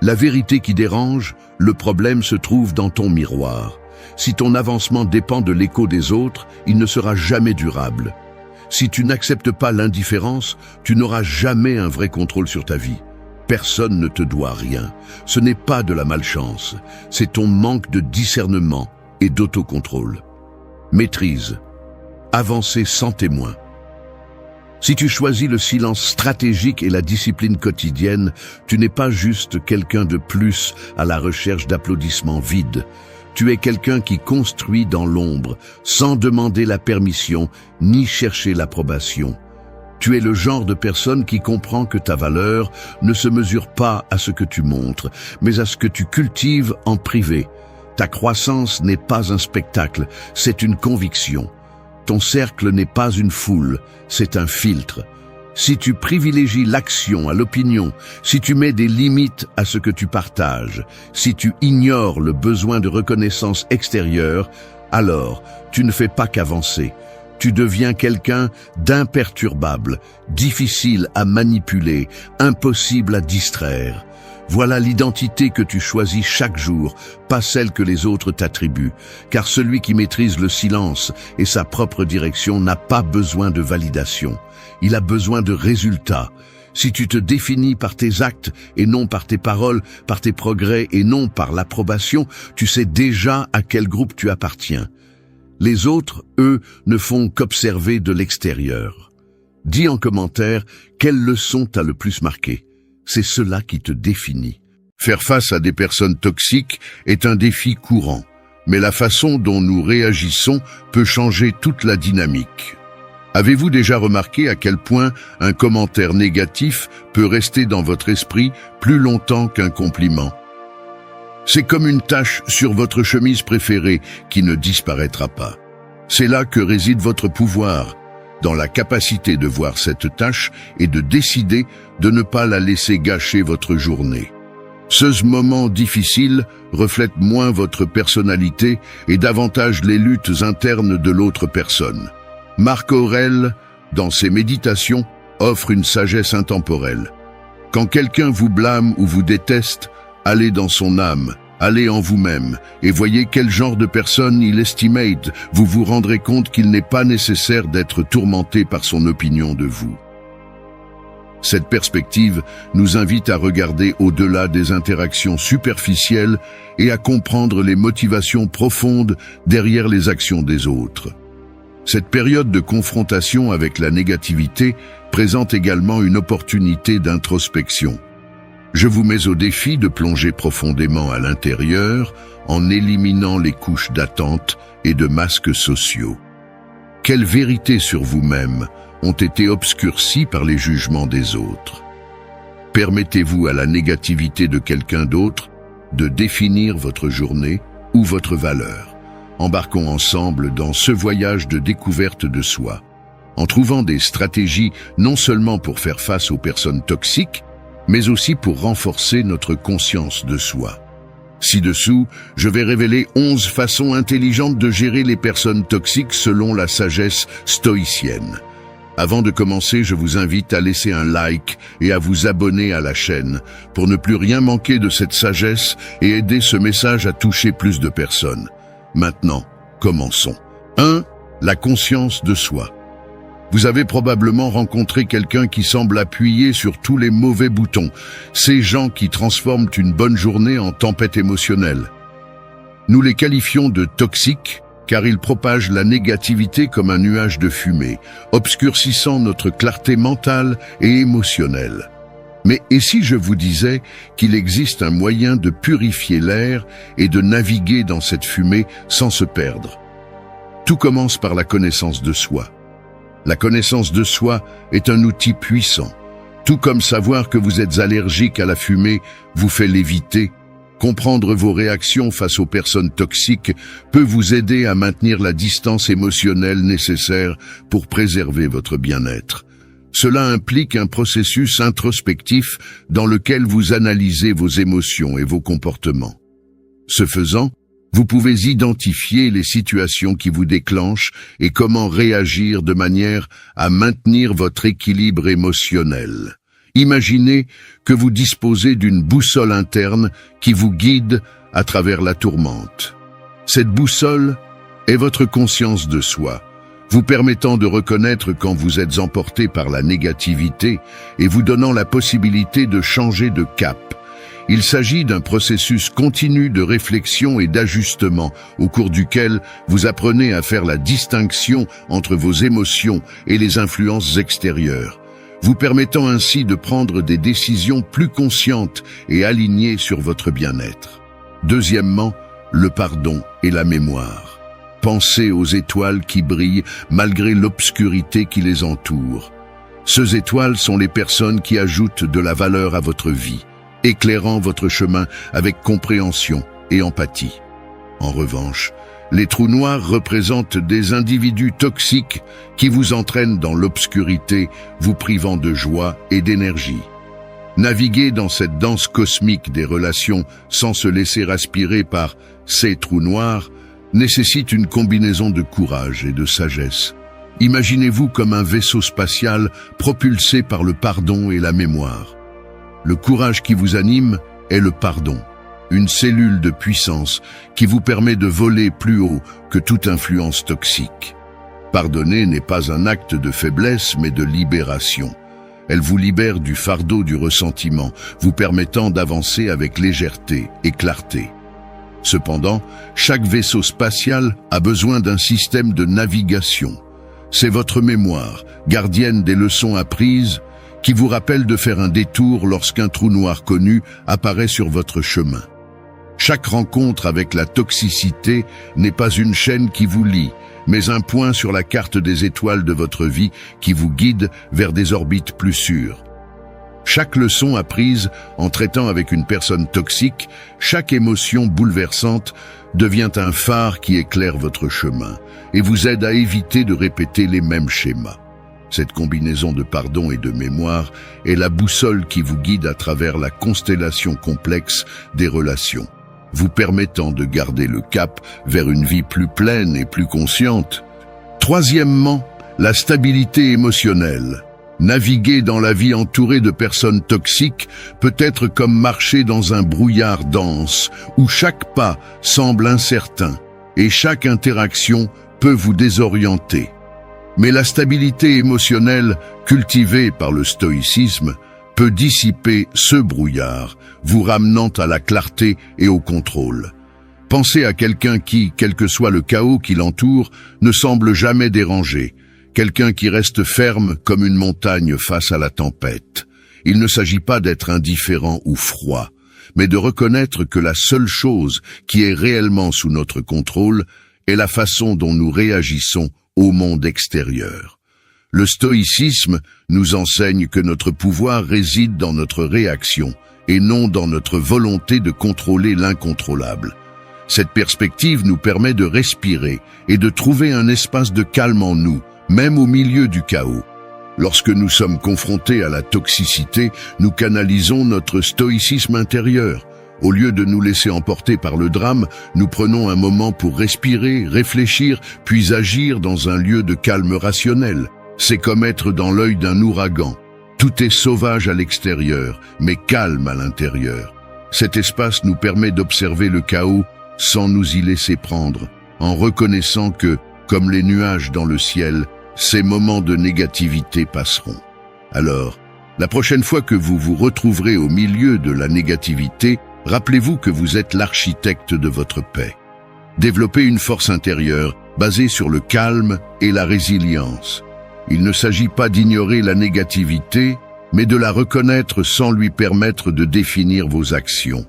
La vérité qui dérange, le problème se trouve dans ton miroir. Si ton avancement dépend de l'écho des autres, il ne sera jamais durable. Si tu n'acceptes pas l'indifférence, tu n'auras jamais un vrai contrôle sur ta vie. Personne ne te doit rien. Ce n'est pas de la malchance, c'est ton manque de discernement et d'autocontrôle. Maîtrise. Avancer sans témoin. Si tu choisis le silence stratégique et la discipline quotidienne, tu n'es pas juste quelqu'un de plus à la recherche d'applaudissements vides. Tu es quelqu'un qui construit dans l'ombre, sans demander la permission, ni chercher l'approbation. Tu es le genre de personne qui comprend que ta valeur ne se mesure pas à ce que tu montres, mais à ce que tu cultives en privé. Ta croissance n'est pas un spectacle, c'est une conviction. Ton cercle n'est pas une foule, c'est un filtre. Si tu privilégies l'action à l'opinion, si tu mets des limites à ce que tu partages, si tu ignores le besoin de reconnaissance extérieure, alors tu ne fais pas qu'avancer. Tu deviens quelqu'un d'imperturbable, difficile à manipuler, impossible à distraire. Voilà l'identité que tu choisis chaque jour, pas celle que les autres t'attribuent, car celui qui maîtrise le silence et sa propre direction n'a pas besoin de validation. Il a besoin de résultats. Si tu te définis par tes actes et non par tes paroles, par tes progrès et non par l'approbation, tu sais déjà à quel groupe tu appartiens. Les autres, eux, ne font qu'observer de l'extérieur. Dis en commentaire quelle leçon t'a le plus marqué. C'est cela qui te définit. Faire face à des personnes toxiques est un défi courant, mais la façon dont nous réagissons peut changer toute la dynamique. Avez-vous déjà remarqué à quel point un commentaire négatif peut rester dans votre esprit plus longtemps qu'un compliment? C'est comme une tache sur votre chemise préférée qui ne disparaîtra pas. C'est là que réside votre pouvoir, dans la capacité de voir cette tache et de décider de ne pas la laisser gâcher votre journée. Ce moment difficile reflète moins votre personnalité et davantage les luttes internes de l'autre personne. Marc Aurèle, dans ses méditations, offre une sagesse intemporelle. Quand quelqu'un vous blâme ou vous déteste, allez dans son âme, allez en vous-même et voyez quel genre de personne il estimate. Vous vous rendrez compte qu'il n'est pas nécessaire d'être tourmenté par son opinion de vous. Cette perspective nous invite à regarder au-delà des interactions superficielles et à comprendre les motivations profondes derrière les actions des autres. Cette période de confrontation avec la négativité présente également une opportunité d'introspection. Je vous mets au défi de plonger profondément à l'intérieur en éliminant les couches d'attente et de masques sociaux. Quelles vérités sur vous-même ont été obscurcies par les jugements des autres? Permettez-vous à la négativité de quelqu'un d'autre de définir votre journée ou votre valeur? Embarquons ensemble dans ce voyage de découverte de soi, en trouvant des stratégies non seulement pour faire face aux personnes toxiques, mais aussi pour renforcer notre conscience de soi. Ci-dessous, je vais révéler 11 façons intelligentes de gérer les personnes toxiques selon la sagesse stoïcienne. Avant de commencer, je vous invite à laisser un like et à vous abonner à la chaîne pour ne plus rien manquer de cette sagesse et aider ce message à toucher plus de personnes. Maintenant, commençons. 1. La conscience de soi. Vous avez probablement rencontré quelqu'un qui semble appuyer sur tous les mauvais boutons, ces gens qui transforment une bonne journée en tempête émotionnelle. Nous les qualifions de toxiques car ils propagent la négativité comme un nuage de fumée, obscurcissant notre clarté mentale et émotionnelle. Mais et si je vous disais qu'il existe un moyen de purifier l'air et de naviguer dans cette fumée sans se perdre? Tout commence par la connaissance de soi. La connaissance de soi est un outil puissant. Tout comme savoir que vous êtes allergique à la fumée vous fait l'éviter, comprendre vos réactions face aux personnes toxiques peut vous aider à maintenir la distance émotionnelle nécessaire pour préserver votre bien-être. Cela implique un processus introspectif dans lequel vous analysez vos émotions et vos comportements. Ce faisant, vous pouvez identifier les situations qui vous déclenchent et comment réagir de manière à maintenir votre équilibre émotionnel. Imaginez que vous disposez d'une boussole interne qui vous guide à travers la tourmente. Cette boussole est votre conscience de soi, vous permettant de reconnaître quand vous êtes emporté par la négativité et vous donnant la possibilité de changer de cap. Il s'agit d'un processus continu de réflexion et d'ajustement au cours duquel vous apprenez à faire la distinction entre vos émotions et les influences extérieures, vous permettant ainsi de prendre des décisions plus conscientes et alignées sur votre bien-être. Deuxièmement, le pardon et la mémoire. Pensez aux étoiles qui brillent malgré l'obscurité qui les entoure. Ces étoiles sont les personnes qui ajoutent de la valeur à votre vie, éclairant votre chemin avec compréhension et empathie. En revanche, les trous noirs représentent des individus toxiques qui vous entraînent dans l'obscurité, vous privant de joie et d'énergie. Naviguer dans cette danse cosmique des relations sans se laisser aspirer par ces trous noirs nécessite une combinaison de courage et de sagesse. Imaginez-vous comme un vaisseau spatial propulsé par le pardon et la mémoire. Le courage qui vous anime est le pardon, une cellule de puissance qui vous permet de voler plus haut que toute influence toxique. Pardonner n'est pas un acte de faiblesse mais de libération. Elle vous libère du fardeau du ressentiment, vous permettant d'avancer avec légèreté et clarté. Cependant, chaque vaisseau spatial a besoin d'un système de navigation. C'est votre mémoire, gardienne des leçons apprises, qui vous rappelle de faire un détour lorsqu'un trou noir connu apparaît sur votre chemin. Chaque rencontre avec la toxicité n'est pas une chaîne qui vous lie, mais un point sur la carte des étoiles de votre vie qui vous guide vers des orbites plus sûres. Chaque leçon apprise en traitant avec une personne toxique, chaque émotion bouleversante devient un phare qui éclaire votre chemin et vous aide à éviter de répéter les mêmes schémas. Cette combinaison de pardon et de mémoire est la boussole qui vous guide à travers la constellation complexe des relations, vous permettant de garder le cap vers une vie plus pleine et plus consciente. Troisièmement, la stabilité émotionnelle. Naviguer dans la vie entourée de personnes toxiques peut être comme marcher dans un brouillard dense où chaque pas semble incertain et chaque interaction peut vous désorienter. Mais la stabilité émotionnelle, cultivée par le stoïcisme, peut dissiper ce brouillard, vous ramenant à la clarté et au contrôle. Pensez à quelqu'un qui, quel que soit le chaos qui l'entoure, ne semble jamais dérangé, quelqu'un qui reste ferme comme une montagne face à la tempête. Il ne s'agit pas d'être indifférent ou froid, mais de reconnaître que la seule chose qui est réellement sous notre contrôle est la façon dont nous réagissons au monde extérieur. Le stoïcisme nous enseigne que notre pouvoir réside dans notre réaction et non dans notre volonté de contrôler l'incontrôlable. Cette perspective nous permet de respirer et de trouver un espace de calme en nous, même au milieu du chaos. Lorsque nous sommes confrontés à la toxicité, nous canalisons notre stoïcisme intérieur. Au lieu de nous laisser emporter par le drame, nous prenons un moment pour respirer, réfléchir, puis agir dans un lieu de calme rationnel. C'est comme être dans l'œil d'un ouragan. Tout est sauvage à l'extérieur, mais calme à l'intérieur. Cet espace nous permet d'observer le chaos sans nous y laisser prendre, en reconnaissant que, comme les nuages dans le ciel, ces moments de négativité passeront. Alors, la prochaine fois que vous vous retrouverez au milieu de la négativité, rappelez-vous que vous êtes l'architecte de votre paix. Développez une force intérieure basée sur le calme et la résilience. Il ne s'agit pas d'ignorer la négativité, mais de la reconnaître sans lui permettre de définir vos actions.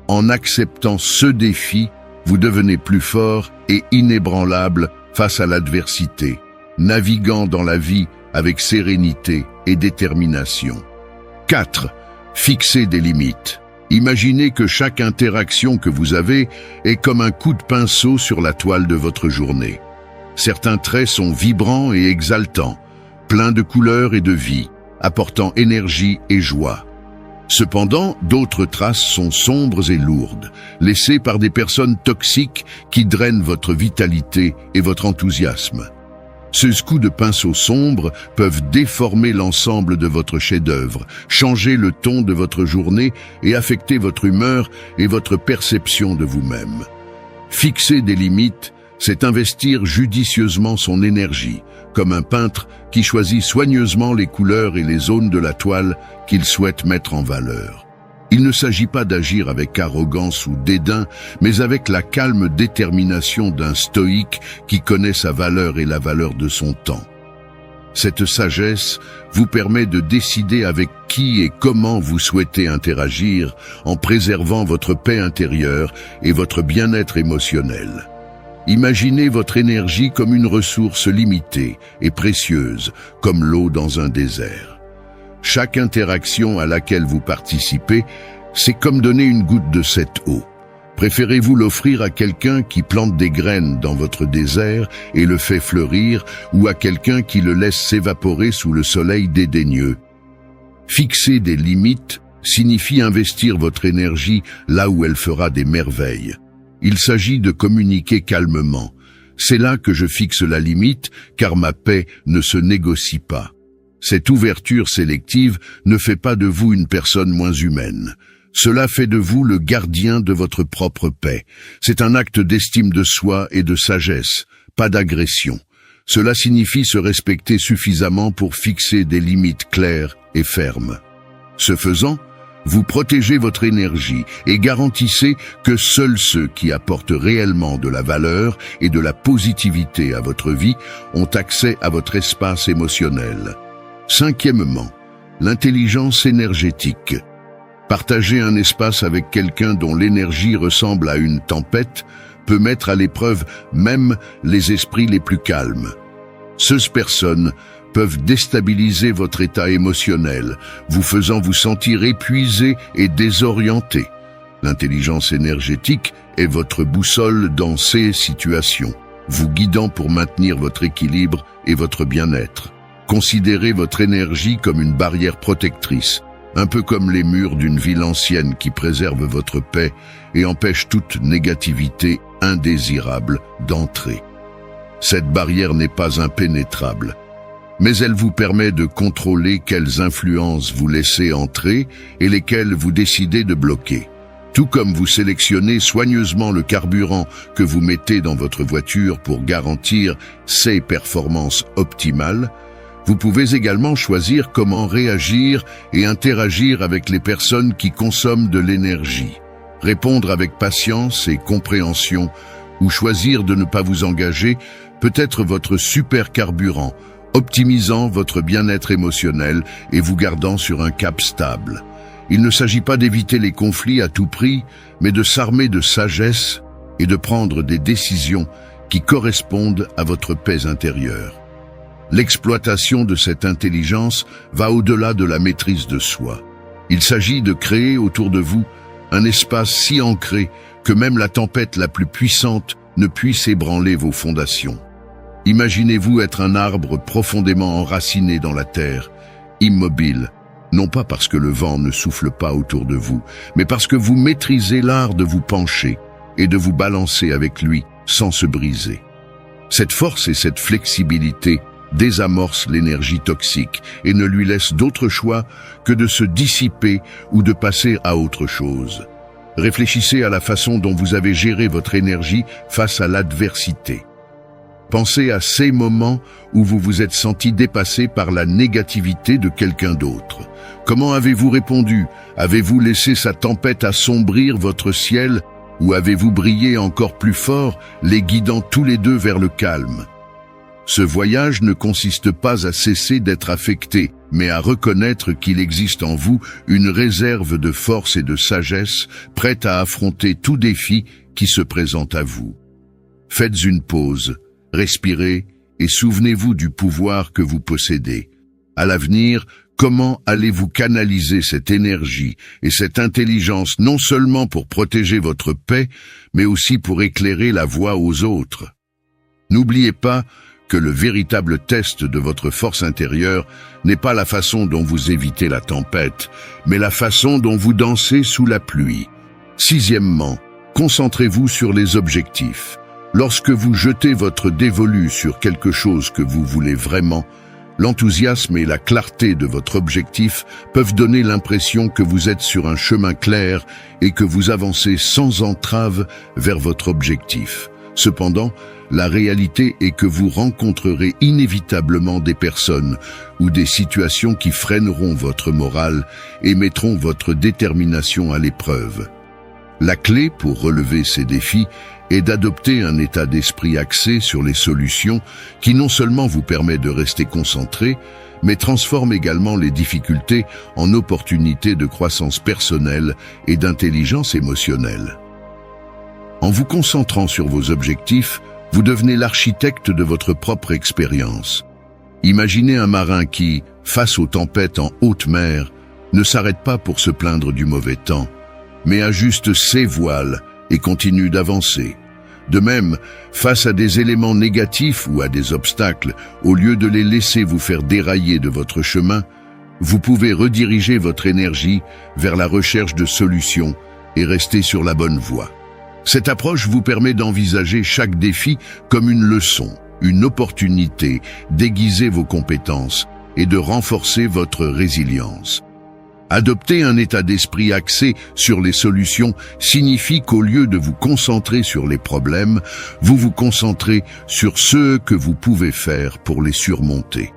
En acceptant ce défi, vous devenez plus fort et inébranlable face à l'adversité, naviguant dans la vie avec sérénité et détermination. 4. Fixez des limites. Imaginez que chaque interaction que vous avez est comme un coup de pinceau sur la toile de votre journée. Certains traits sont vibrants et exaltants, plein de couleurs et de vie, apportant énergie et joie. Cependant, d'autres traces sont sombres et lourdes, laissées par des personnes toxiques qui drainent votre vitalité et votre enthousiasme. Ces coups de pinceau sombres peuvent déformer l'ensemble de votre chef-d'œuvre, changer le ton de votre journée et affecter votre humeur et votre perception de vous-même. Fixer des limites, c'est investir judicieusement son énergie, comme un peintre qui choisit soigneusement les couleurs et les zones de la toile qu'il souhaite mettre en valeur. Il ne s'agit pas d'agir avec arrogance ou dédain, mais avec la calme détermination d'un stoïque qui connaît sa valeur et la valeur de son temps. Cette sagesse vous permet de décider avec qui et comment vous souhaitez interagir en préservant votre paix intérieure et votre bien-être émotionnel. Imaginez votre énergie comme une ressource limitée et précieuse, comme l'eau dans un désert. Chaque interaction à laquelle vous participez, c'est comme donner une goutte de cette eau. Préférez-vous l'offrir à quelqu'un qui plante des graines dans votre désert et le fait fleurir, ou à quelqu'un qui le laisse s'évaporer sous le soleil dédaigneux? Fixer des limites signifie investir votre énergie là où elle fera des merveilles. Il s'agit de communiquer calmement. C'est là que je fixe la limite, car ma paix ne se négocie pas. Cette ouverture sélective ne fait pas de vous une personne moins humaine. Cela fait de vous le gardien de votre propre paix. C'est un acte d'estime de soi et de sagesse, pas d'agression. Cela signifie se respecter suffisamment pour fixer des limites claires et fermes. Ce faisant, vous protégez votre énergie et garantissez que seuls ceux qui apportent réellement de la valeur et de la positivité à votre vie ont accès à votre espace émotionnel. Cinquièmement, l'intelligence énergétique. Partager un espace avec quelqu'un dont l'énergie ressemble à une tempête peut mettre à l'épreuve même les esprits les plus calmes. Ces personnes peuvent déstabiliser votre état émotionnel, vous faisant vous sentir épuisé et désorienté. L'intelligence énergétique est votre boussole dans ces situations, vous guidant pour maintenir votre équilibre et votre bien-être. Considérez votre énergie comme une barrière protectrice, un peu comme les murs d'une ville ancienne qui préservent votre paix et empêchent toute négativité indésirable d'entrer. Cette barrière n'est pas impénétrable, mais elle vous permet de contrôler quelles influences vous laissez entrer et lesquelles vous décidez de bloquer. Tout comme vous sélectionnez soigneusement le carburant que vous mettez dans votre voiture pour garantir ses performances optimales, vous pouvez également choisir comment réagir et interagir avec les personnes qui consomment de l'énergie. Répondre avec patience et compréhension ou choisir de ne pas vous engager peut être votre super carburant, optimisant votre bien-être émotionnel et vous gardant sur un cap stable. Il ne s'agit pas d'éviter les conflits à tout prix, mais de s'armer de sagesse et de prendre des décisions qui correspondent à votre paix intérieure. L'exploitation de cette intelligence va au-delà de la maîtrise de soi. Il s'agit de créer autour de vous un espace si ancré que même la tempête la plus puissante ne puisse ébranler vos fondations. Imaginez-vous être un arbre profondément enraciné dans la terre, immobile, non pas parce que le vent ne souffle pas autour de vous, mais parce que vous maîtrisez l'art de vous pencher et de vous balancer avec lui sans se briser. Cette force et cette flexibilité désamorce l'énergie toxique et ne lui laisse d'autre choix que de se dissiper ou de passer à autre chose. Réfléchissez à la façon dont vous avez géré votre énergie face à l'adversité. Pensez à ces moments où vous vous êtes senti dépassé par la négativité de quelqu'un d'autre. Comment avez-vous répondu? Avez-vous laissé sa tempête assombrir votre ciel ou avez-vous brillé encore plus fort, les guidant tous les deux vers le calme? Ce voyage ne consiste pas à cesser d'être affecté, mais à reconnaître qu'il existe en vous une réserve de force et de sagesse, prête à affronter tout défi qui se présente à vous. Faites une pause, respirez et souvenez-vous du pouvoir que vous possédez. À l'avenir, comment allez-vous canaliser cette énergie et cette intelligence non seulement pour protéger votre paix, mais aussi pour éclairer la voie aux autres? N'oubliez pas que le véritable test de votre force intérieure n'est pas la façon dont vous évitez la tempête, mais la façon dont vous dansez sous la pluie. Sixièmement, concentrez-vous sur les objectifs. Lorsque vous jetez votre dévolu sur quelque chose que vous voulez vraiment, l'enthousiasme et la clarté de votre objectif peuvent donner l'impression que vous êtes sur un chemin clair et que vous avancez sans entrave vers votre objectif. Cependant, la réalité est que vous rencontrerez inévitablement des personnes ou des situations qui freineront votre morale et mettront votre détermination à l'épreuve. La clé pour relever ces défis est d'adopter un état d'esprit axé sur les solutions qui non seulement vous permet de rester concentré, mais transforme également les difficultés en opportunités de croissance personnelle et d'intelligence émotionnelle. En vous concentrant sur vos objectifs, vous devenez l'architecte de votre propre expérience. Imaginez un marin qui, face aux tempêtes en haute mer, ne s'arrête pas pour se plaindre du mauvais temps, mais ajuste ses voiles et continue d'avancer. De même, face à des éléments négatifs ou à des obstacles, au lieu de les laisser vous faire dérailler de votre chemin, vous pouvez rediriger votre énergie vers la recherche de solutions et rester sur la bonne voie. Cette approche vous permet d'envisager chaque défi comme une leçon, une opportunité d'aiguiser vos compétences et de renforcer votre résilience. Adopter un état d'esprit axé sur les solutions signifie qu'au lieu de vous concentrer sur les problèmes, vous vous concentrez sur ce que vous pouvez faire pour les surmonter.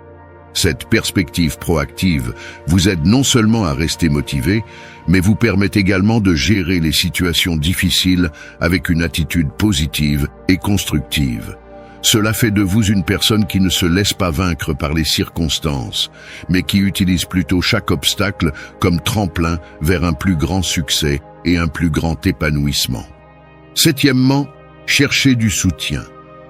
Cette perspective proactive vous aide non seulement à rester motivé, mais vous permet également de gérer les situations difficiles avec une attitude positive et constructive. Cela fait de vous une personne qui ne se laisse pas vaincre par les circonstances, mais qui utilise plutôt chaque obstacle comme tremplin vers un plus grand succès et un plus grand épanouissement. Septièmement, cherchez du soutien.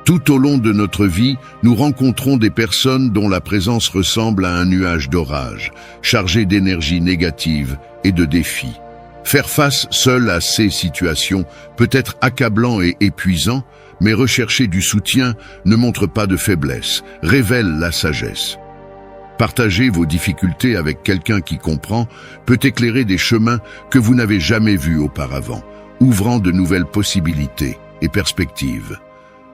Tout au long de notre vie, nous rencontrons des personnes dont la présence ressemble à un nuage d'orage, chargé d'énergie négative et de défis. Faire face seul à ces situations peut être accablant et épuisant, mais rechercher du soutien ne montre pas de faiblesse, révèle la sagesse. Partager vos difficultés avec quelqu'un qui comprend peut éclairer des chemins que vous n'avez jamais vus auparavant, ouvrant de nouvelles possibilités et perspectives.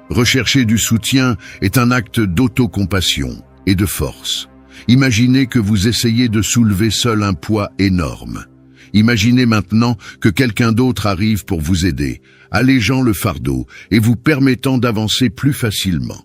Rechercher du soutien est un acte d'autocompassion et de force. Imaginez que vous essayez de soulever seul un poids énorme. Imaginez maintenant que quelqu'un d'autre arrive pour vous aider, allégeant le fardeau et vous permettant d'avancer plus facilement.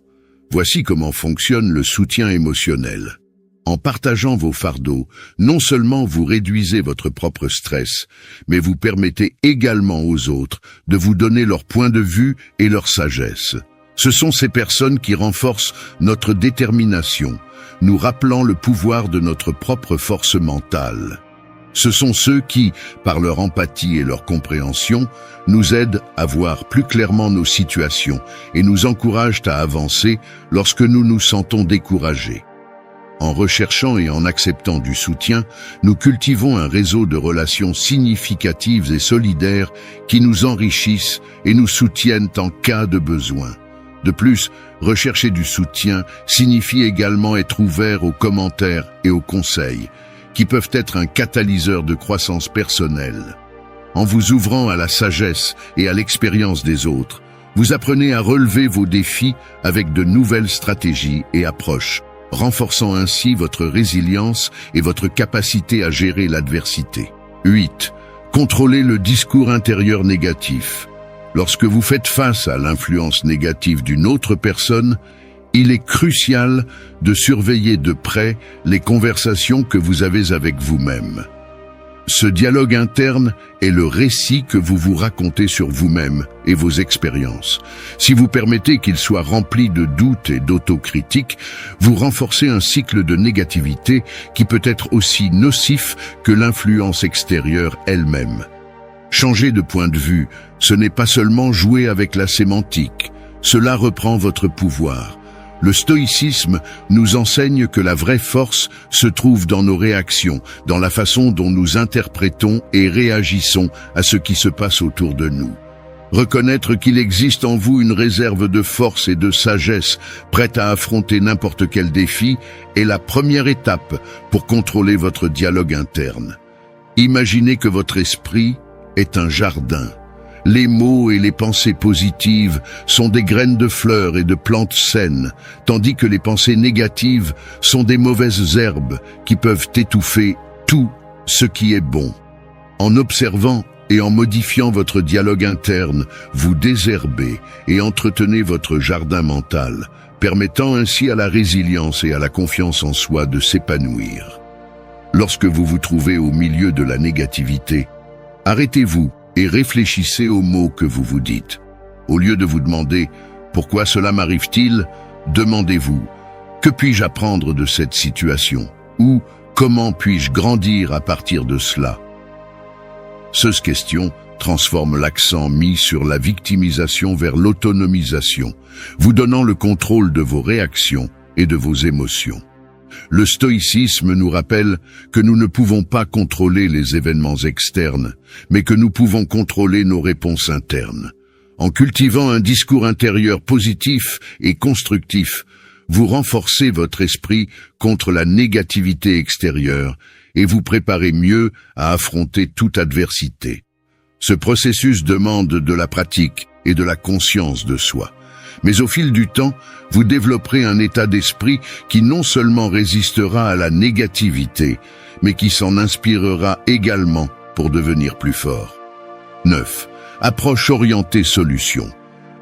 Voici comment fonctionne le soutien émotionnel. En partageant vos fardeaux, non seulement vous réduisez votre propre stress, mais vous permettez également aux autres de vous donner leur point de vue et leur sagesse. Ce sont ces personnes qui renforcent notre détermination, nous rappelant le pouvoir de notre propre force mentale. Ce sont ceux qui, par leur empathie et leur compréhension, nous aident à voir plus clairement nos situations et nous encouragent à avancer lorsque nous nous sentons découragés. En recherchant et en acceptant du soutien, nous cultivons un réseau de relations significatives et solidaires qui nous enrichissent et nous soutiennent en cas de besoin. De plus, rechercher du soutien signifie également être ouvert aux commentaires et aux conseils, qui peuvent être un catalyseur de croissance personnelle. En vous ouvrant à la sagesse et à l'expérience des autres, vous apprenez à relever vos défis avec de nouvelles stratégies et approches, renforçant ainsi votre résilience et votre capacité à gérer l'adversité. 8. Contrôlez le discours intérieur négatif. Lorsque vous faites face à l'influence négative d'une autre personne, il est crucial de surveiller de près les conversations que vous avez avec vous-même. Ce dialogue interne est le récit que vous vous racontez sur vous-même et vos expériences. Si vous permettez qu'il soit rempli de doutes et d'autocritique, vous renforcez un cycle de négativité qui peut être aussi nocif que l'influence extérieure elle-même. Changer de point de vue, ce n'est pas seulement jouer avec la sémantique, cela reprend votre pouvoir. Le stoïcisme nous enseigne que la vraie force se trouve dans nos réactions, dans la façon dont nous interprétons et réagissons à ce qui se passe autour de nous. Reconnaître qu'il existe en vous une réserve de force et de sagesse prête à affronter n'importe quel défi est la première étape pour contrôler votre dialogue interne. Imaginez que votre esprit est un jardin. Les mots et les pensées positives sont des graines de fleurs et de plantes saines, tandis que les pensées négatives sont des mauvaises herbes qui peuvent étouffer tout ce qui est bon. En observant et en modifiant votre dialogue interne, vous désherbez et entretenez votre jardin mental, permettant ainsi à la résilience et à la confiance en soi de s'épanouir. Lorsque vous vous trouvez au milieu de la négativité, arrêtez-vous et réfléchissez aux mots que vous vous dites. Au lieu de vous demander « Pourquoi cela m'arrive-t-il ?», demandez-vous « Que puis-je apprendre de cette situation ?» ou « Comment puis-je grandir à partir de cela ?» Ces questions transforment l'accent mis sur la victimisation vers l'autonomisation, vous donnant le contrôle de vos réactions et de vos émotions. Le stoïcisme nous rappelle que nous ne pouvons pas contrôler les événements externes, mais que nous pouvons contrôler nos réponses internes. En cultivant un discours intérieur positif et constructif, vous renforcez votre esprit contre la négativité extérieure et vous préparez mieux à affronter toute adversité. Ce processus demande de la pratique et de la conscience de soi. Mais au fil du temps, vous développerez un état d'esprit qui non seulement résistera à la négativité, mais qui s'en inspirera également pour devenir plus fort. 9. Approche orientée solution.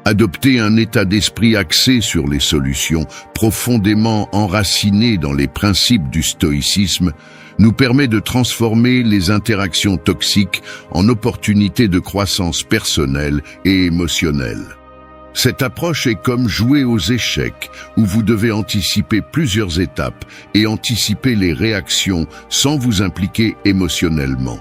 Adopter un état d'esprit axé sur les solutions, profondément enraciné dans les principes du stoïcisme, nous permet de transformer les interactions toxiques en opportunités de croissance personnelle et émotionnelle. Cette approche est comme jouer aux échecs, où vous devez anticiper plusieurs étapes et anticiper les réactions sans vous impliquer émotionnellement.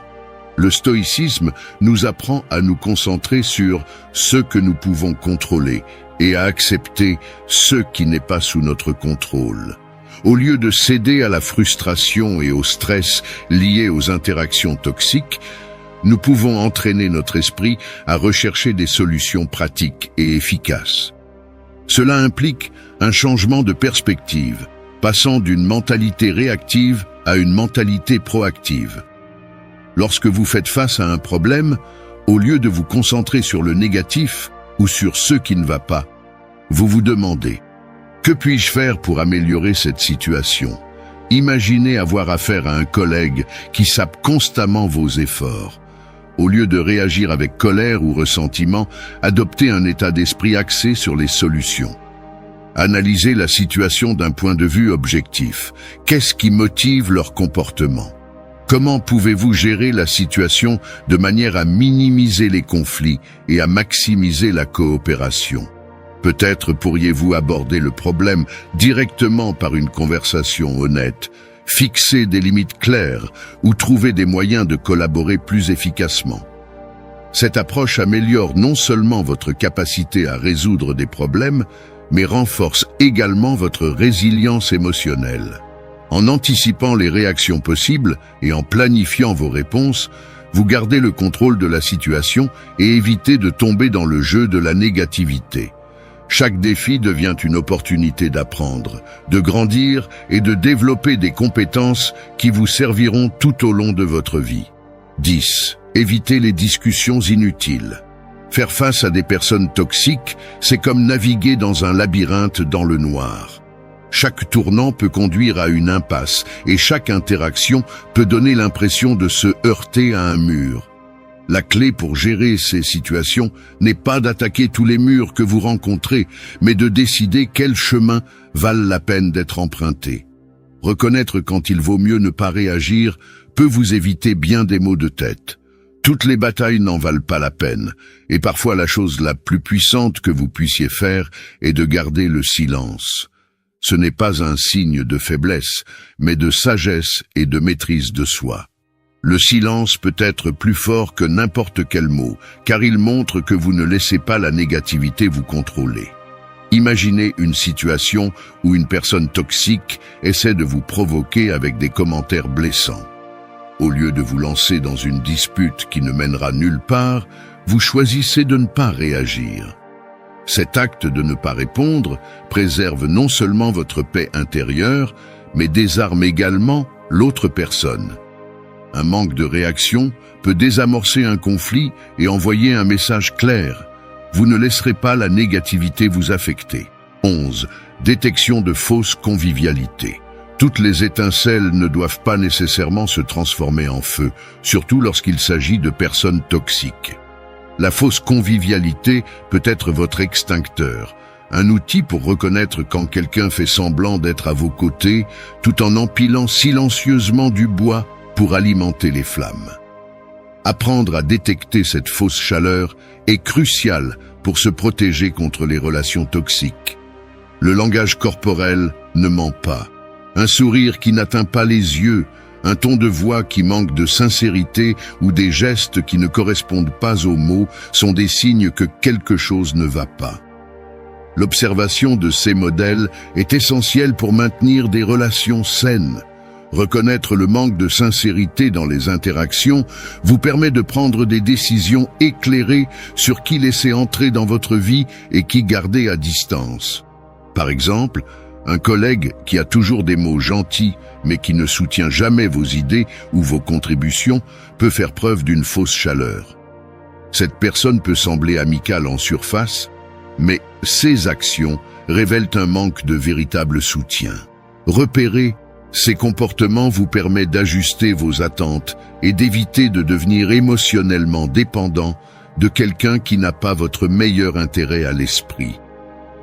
Le stoïcisme nous apprend à nous concentrer sur ce que nous pouvons contrôler et à accepter ce qui n'est pas sous notre contrôle. Au lieu de céder à la frustration et au stress liés aux interactions toxiques, nous pouvons entraîner notre esprit à rechercher des solutions pratiques et efficaces. Cela implique un changement de perspective, passant d'une mentalité réactive à une mentalité proactive. Lorsque vous faites face à un problème, au lieu de vous concentrer sur le négatif ou sur ce qui ne va pas, vous vous demandez « Que puis-je faire pour améliorer cette situation ?» Imaginez avoir affaire à un collègue qui sape constamment vos efforts. Au lieu de réagir avec colère ou ressentiment, adoptez un état d'esprit axé sur les solutions. Analysez la situation d'un point de vue objectif. Qu'est-ce qui motive leur comportement ? Comment pouvez-vous gérer la situation de manière à minimiser les conflits et à maximiser la coopération ? Peut-être pourriez-vous aborder le problème directement par une conversation honnête, fixer des limites claires ou trouver des moyens de collaborer plus efficacement. Cette approche améliore non seulement votre capacité à résoudre des problèmes, mais renforce également votre résilience émotionnelle. En anticipant les réactions possibles et en planifiant vos réponses, vous gardez le contrôle de la situation et évitez de tomber dans le jeu de la négativité. Chaque défi devient une opportunité d'apprendre, de grandir et de développer des compétences qui vous serviront tout au long de votre vie. 10. Évitez les discussions inutiles. Faire face à des personnes toxiques, c'est comme naviguer dans un labyrinthe dans le noir. Chaque tournant peut conduire à une impasse et chaque interaction peut donner l'impression de se heurter à un mur. La clé pour gérer ces situations n'est pas d'attaquer tous les murs que vous rencontrez, mais de décider quels chemins valent la peine d'être empruntés. Reconnaître quand il vaut mieux ne pas réagir peut vous éviter bien des maux de tête. Toutes les batailles n'en valent pas la peine, et parfois la chose la plus puissante que vous puissiez faire est de garder le silence. Ce n'est pas un signe de faiblesse, mais de sagesse et de maîtrise de soi. Le silence peut être plus fort que n'importe quel mot, car il montre que vous ne laissez pas la négativité vous contrôler. Imaginez une situation où une personne toxique essaie de vous provoquer avec des commentaires blessants. Au lieu de vous lancer dans une dispute qui ne mènera nulle part, vous choisissez de ne pas réagir. Cet acte de ne pas répondre préserve non seulement votre paix intérieure, mais désarme également l'autre personne. Un manque de réaction peut désamorcer un conflit et envoyer un message clair. Vous ne laisserez pas la négativité vous affecter. 11. Détection de fausse convivialité. Toutes les étincelles ne doivent pas nécessairement se transformer en feu, surtout lorsqu'il s'agit de personnes toxiques. La fausse convivialité peut être votre extincteur, un outil pour reconnaître quand quelqu'un fait semblant d'être à vos côtés, tout en empilant silencieusement du bois pour alimenter les flammes. Apprendre à détecter cette fausse chaleur est crucial pour se protéger contre les relations toxiques. Le langage corporel ne ment pas. Un sourire qui n'atteint pas les yeux, un ton de voix qui manque de sincérité ou des gestes qui ne correspondent pas aux mots sont des signes que quelque chose ne va pas. L'observation de ces modèles est essentielle pour maintenir des relations saines. Reconnaître le manque de sincérité dans les interactions vous permet de prendre des décisions éclairées sur qui laisser entrer dans votre vie et qui garder à distance. Par exemple, un collègue qui a toujours des mots gentils mais qui ne soutient jamais vos idées ou vos contributions peut faire preuve d'une fausse chaleur. Cette personne peut sembler amicale en surface, mais ses actions révèlent un manque de véritable soutien. Repérer ces comportements vous permet d'ajuster vos attentes et d'éviter de devenir émotionnellement dépendant de quelqu'un qui n'a pas votre meilleur intérêt à l'esprit.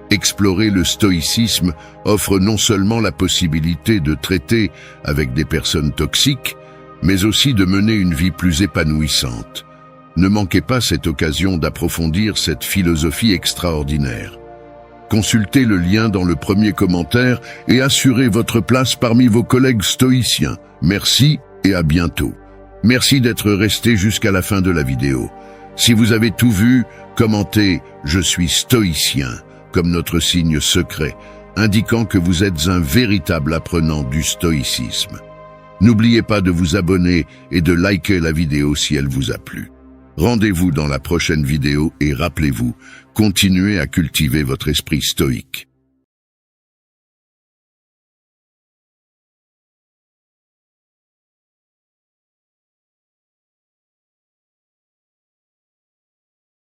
Explorer le stoïcisme offre non seulement la possibilité de traiter avec des personnes toxiques, mais aussi de mener une vie plus épanouissante. Ne manquez pas cette occasion d'approfondir cette philosophie extraordinaire. Consultez le lien dans le premier commentaire et assurez votre place parmi vos collègues stoïciens. Merci et à bientôt. Merci d'être resté jusqu'à la fin de la vidéo. Si vous avez tout vu, commentez « Je suis stoïcien » comme notre signe secret, indiquant que vous êtes un véritable apprenant du stoïcisme. N'oubliez pas de vous abonner et de liker la vidéo si elle vous a plu. Rendez-vous dans la prochaine vidéo et rappelez-vous, continuez à cultiver votre esprit stoïque.